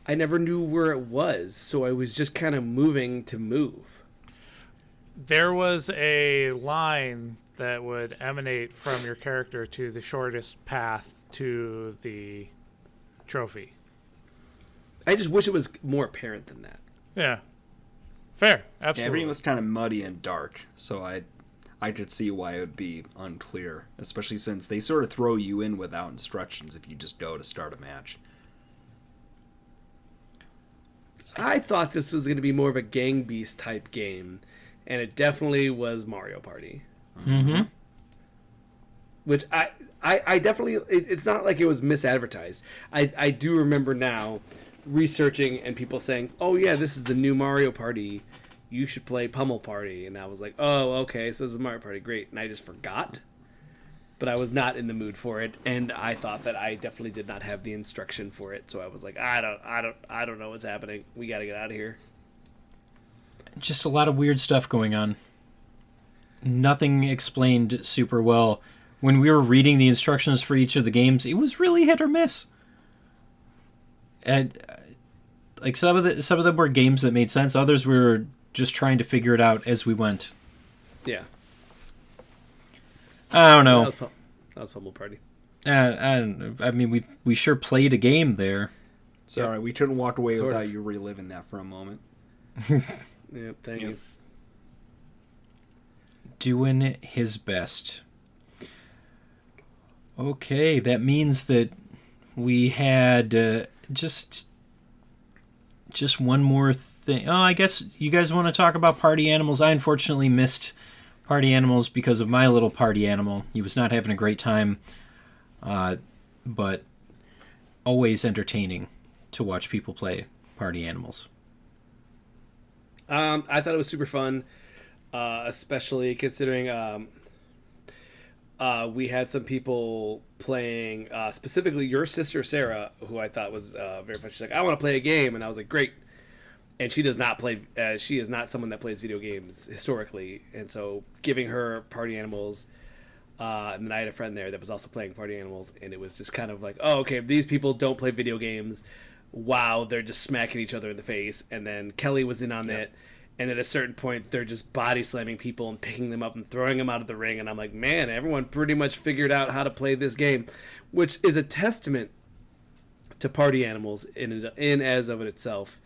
I never knew where it was, so I was just kind of moving to move. There was a line that would emanate from your character to the shortest path to the trophy. I just wish it was more apparent than that. Yeah. Fair. Yeah, Absolutely. everything was kind of muddy and dark, so I could see why it would be unclear, especially since they sort of throw you in without instructions if you just go to start a match. I thought this was going to be more of a Gang Beast type game, and it definitely was Mario Party. Mm-hmm. Which I definitely, it's not like it was misadvertised. I do remember now researching and people saying, oh yeah, this is the new Mario Party. You should play Pummel Party. And I was like, oh, okay, so this is Mario Party, great. And I just forgot. But I was not in the mood for it, and I thought that I definitely did not have the instruction for it. So I was like, I don't know what's happening. We got to get out of here. just a lot of weird stuff going on. Nothing explained super well. When we were reading the instructions for each of the games, it was really hit or miss. And like some of them were games that made sense. Others we were just trying to figure it out as we went. Yeah. I don't know. That was Pummel Party. I mean, we sure played a game there. Sorry, we couldn't walk away Sort without of. you reliving that for a moment. Yeah, thank you. Doing his best. Okay, that means that we had just one more thing. Oh, I guess you guys want to talk about party animals. I unfortunately missed party animals because of my little party animal. He was not having a great time, but always entertaining to watch people play party animals. I thought it was super fun, especially considering we had some people playing, specifically your sister Sarah, who I thought was very fun. She's like, I want to play a game, and I was like, great. And she does not play. She is not someone that plays video games historically, and so giving her party animals. And then I had a friend there that was also playing party animals, and it was just kind of like, oh, okay, these people don't play video games. Wow, they're just smacking each other in the face. And then Kelly was in on it, and at a certain point, they're just body slamming people and picking them up and throwing them out of the ring. And I'm like, man, everyone pretty much figured out how to play this game, which is a testament to party animals in as of itself.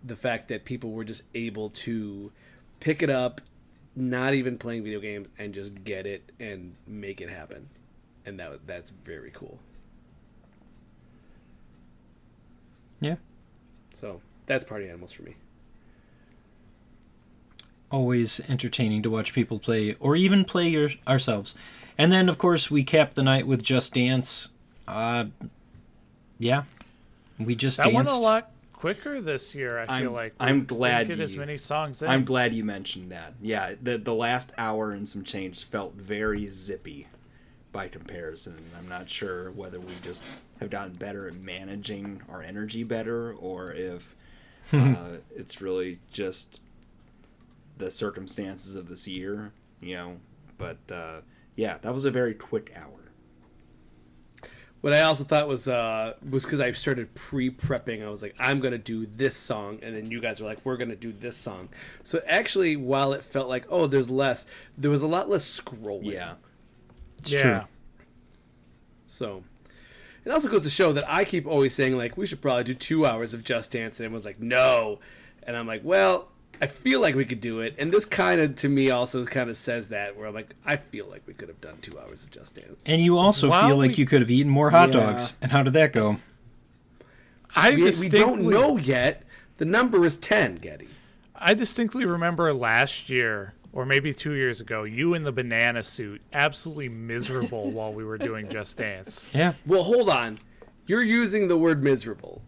The fact that people were just able to pick it up, not even playing video games, and just get it and make it happen. And that's very cool. Yeah. So that's party animals for me. Always entertaining to watch people play, or even play ourselves. And then, of course, we capped the night with Just Dance. Yeah. We just danced. That went a lot quicker this year, I feel like. I'm glad didn't get as many songs in. I'm glad you mentioned that. Yeah, the last hour and some change felt very zippy by comparison. I'm not sure whether we just have gotten better at managing our energy better, or if it's really just the circumstances of this year, But yeah, that was a very quick hour. What I also thought was because I started pre-prepping. I was like, I'm going to do this song. And then you guys were like, we're going to do this song. So actually, while it felt like, oh, there was a lot less scrolling. Yeah. It's true. So it also goes to show that I keep always saying, like, we should probably do 2 hours of Just Dance. And everyone's like, no. And I'm like, well, I feel like we could do it. And this kind of, to me, also kind of says that, where I'm like, I feel like we could have done 2 hours of Just Dance. And you also feel like you could have eaten more hot dogs. And how did that go? We don't know yet. The number is 10, Getty. I distinctly remember last year, or maybe 2 years ago, you in the banana suit, absolutely miserable while we were doing Just Dance. Yeah. Well, hold on. You're using the word miserable.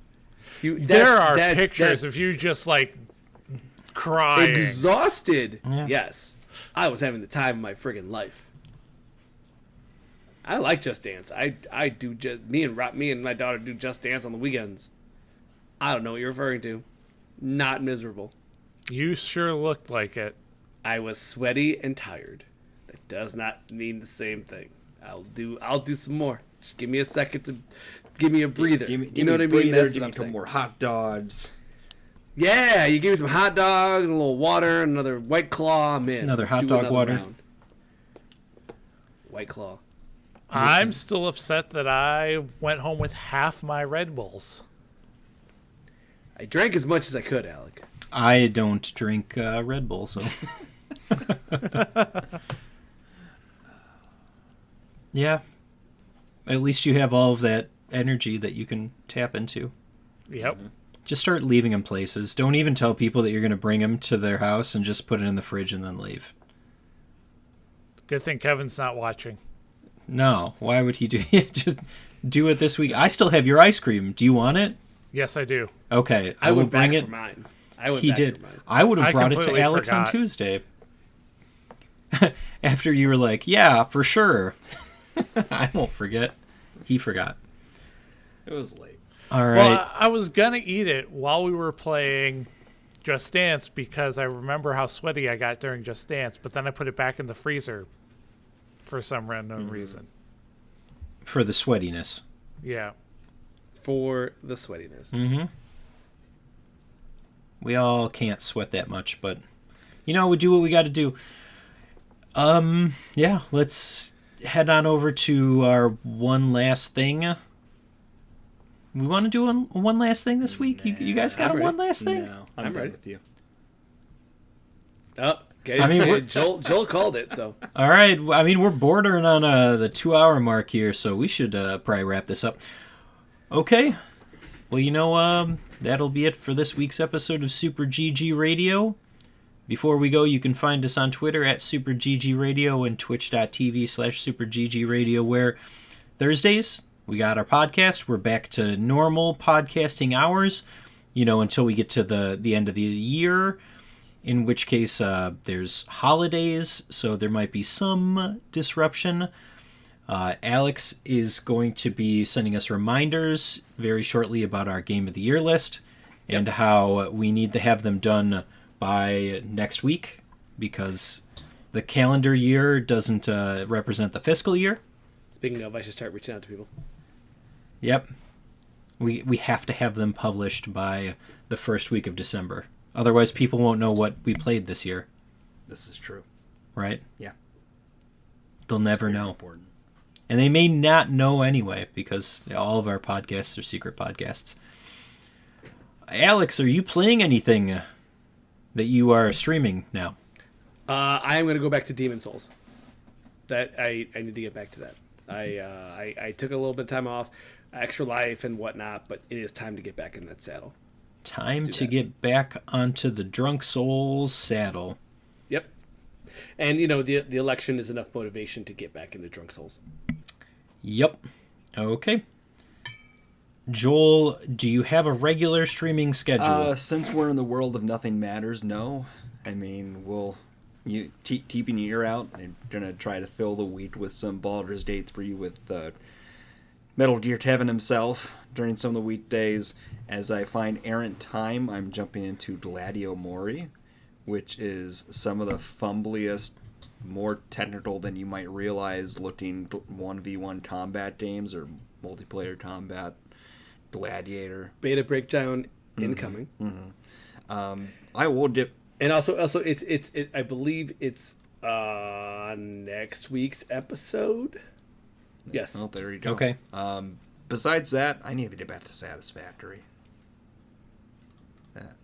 There are pictures of you just, like, crying. Exhausted. Yeah. Yes. I was having the time of my friggin' life. I like Just Dance. I do me and my daughter do Just Dance on the weekends. I don't know what you're referring to. Not miserable. You sure looked like it. I was sweaty and tired. That does not mean the same thing. I'll do some more. Just give me a second to give me a breather. You know what I mean? That's give me some more hot dogs. Yeah, you give me some hot dogs, a little water, another White Claw. I'm in. Another hot dog water. Round. White Claw. I'm still upset that I went home with half my Red Bulls. I drank as much as I could, Alec. I don't drink Red Bull, so. Yeah. At least you have all of that energy that you can tap into. Yep. Mm-hmm. Just start leaving them places. Don't even tell people that you're going to bring them to their house, and just put it in the fridge and then leave. Good thing Kevin's not watching. No. Why would he do it? Just do it this week. I still have your ice cream. Do you want it? Yes, I do. Okay. I will went bring back it. for mine. He did. I would have brought it to completely Alex on forgot. Tuesday. After you were like, yeah, for sure. I won't forget. He forgot. It was late. All right. Well, I was going to eat it while we were playing Just Dance because I remember how sweaty I got during Just Dance, but then I put it back in the freezer for some random reason. For the sweatiness. Yeah. For the sweatiness. Mm-hmm. We all can't sweat that much, but we do what we got to do. Yeah, let's head on over to our one last thing. We want to do one last thing this week? You guys got one last thing? No, I'm done with you. Oh, okay. Joel called it, so. All right. I mean, we're bordering on the 2-hour mark here, so we should probably wrap this up. Okay. Well, that'll be it for this week's episode of Super GG Radio. Before we go, you can find us on Twitter at Super GG Radio and twitch.tv/Super GG Radio, where Thursdays we got our podcast. We're back to normal podcasting hours, until we get to the end of the year, in which case there's holidays, so there might be some disruption. Alex is going to be sending us reminders very shortly about our Game of the Year list and how we need to have them done by next week because the calendar year doesn't represent the fiscal year. Speaking of, I should start reaching out to people. Yep. We have to have them published by the first week of December. Otherwise, people won't know what we played this year. This is true. Right? Yeah. They'll never know. Important. And they may not know anyway, because all of our podcasts are secret podcasts. Alex, are you playing anything that you are streaming now? I am going to go back to Demon Souls. That I need to get back to that. I took a little bit of time off, extra life and whatnot, but it is time to get back in that saddle. Time to get back onto the Drunk Souls saddle. Yep. And, the election is enough motivation to get back into Drunk Souls. Yep. Okay. Joel, do you have a regular streaming schedule? Since we're in the world of nothing matters, no. I mean, keeping your ear out. I'm going to try to fill the week with some Baldur's Gate 3 with Metal Gear Tevin himself during some of the weekdays. As I find errant time, I'm jumping into Gladio Mori, which is some of the fumbliest, more technical than you might realize looking 1v1 combat games or multiplayer combat. Gladiator. Beta breakdown incoming. Mm-hmm. I will dip. And also it's I believe it's next week's episode. Yes. Oh, there you go. Okay. Besides that, I need to get back to Satisfactory.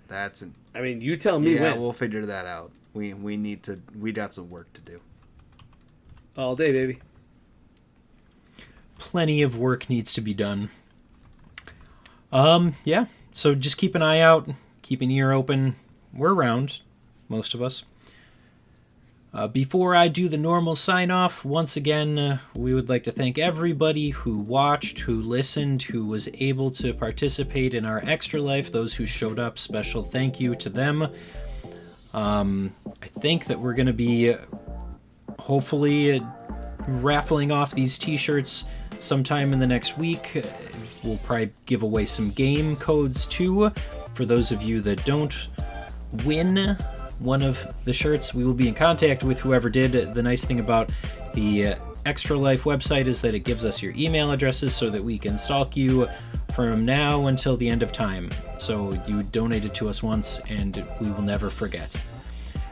I mean, you tell me when. Yeah, we'll figure that out. We got some work to do. All day, baby. Plenty of work needs to be done. Yeah. So just keep an eye out, keep an ear open. We're around, most of us. Before I do the normal sign-off, once again, we would like to thank everybody who watched, who listened, who was able to participate in our Extra Life, those who showed up. Special thank you to them. I think that we're going to be hopefully raffling off these t-shirts sometime in the next week. We'll probably give away some game codes too. For those of you that don't win one of the shirts, we will be in contact with whoever did. The nice thing about the Extra Life website is that it gives us your email addresses so that we can stalk you from now until the end of time. So you donated to us once and we will never forget.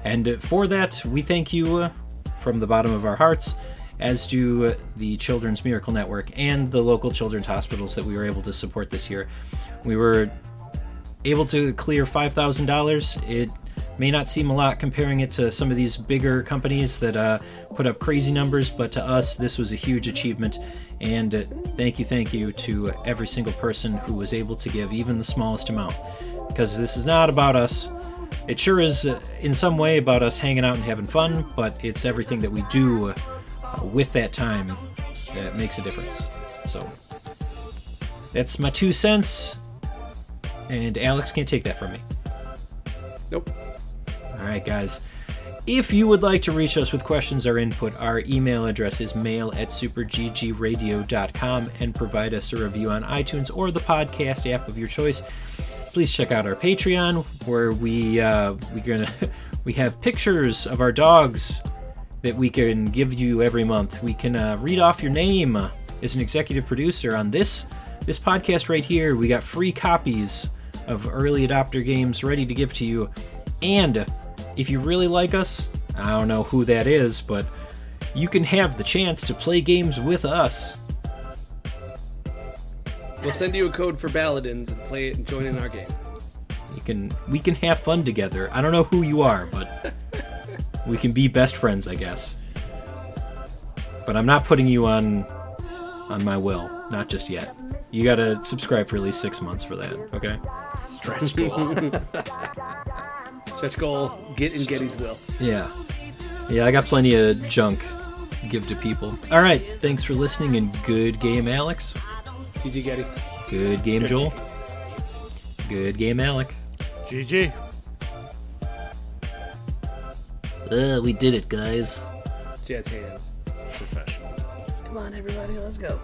And for that, we thank you from the bottom of our hearts, as do the Children's Miracle Network and the local children's hospitals that we were able to support this year. We were able to clear $5,000. It may not seem a lot comparing it to some of these bigger companies that put up crazy numbers, but to us, this was a huge achievement. And thank you to every single person who was able to give even the smallest amount. Because this is not about us. It sure is in some way about us hanging out and having fun, but it's everything that we do with that time that makes a difference. So that's my 2 cents. And Alex can't take that from me. Nope. All right, guys. If you would like to reach us with questions or input, our email address is mail@superggradio.com and provide us a review on iTunes or the podcast app of your choice. please check out our Patreon, where we have pictures of our dogs that we can give you every month. We can read off your name as an executive producer on this podcast right here. We got free copies of early adopter games ready to give to you. And if you really like us, I don't know who that is, but you can have the chance to play games with us. We'll send you a code for Paladins and play it and join in our game. We can have fun together. I don't know who you are, but we can be best friends, I guess. But I'm not putting you on my will, not just yet. You gotta subscribe for at least 6 months for that, okay? Stretch goal. Stretch goal, get in Getty's will. Yeah, I got plenty of junk to give to people. All right, thanks for listening, and good game, Alex. GG, Getty. Good game, Joel. Good game, Alec. GG. We did it, guys. Jazz hands. Professional. Come on, everybody, let's go.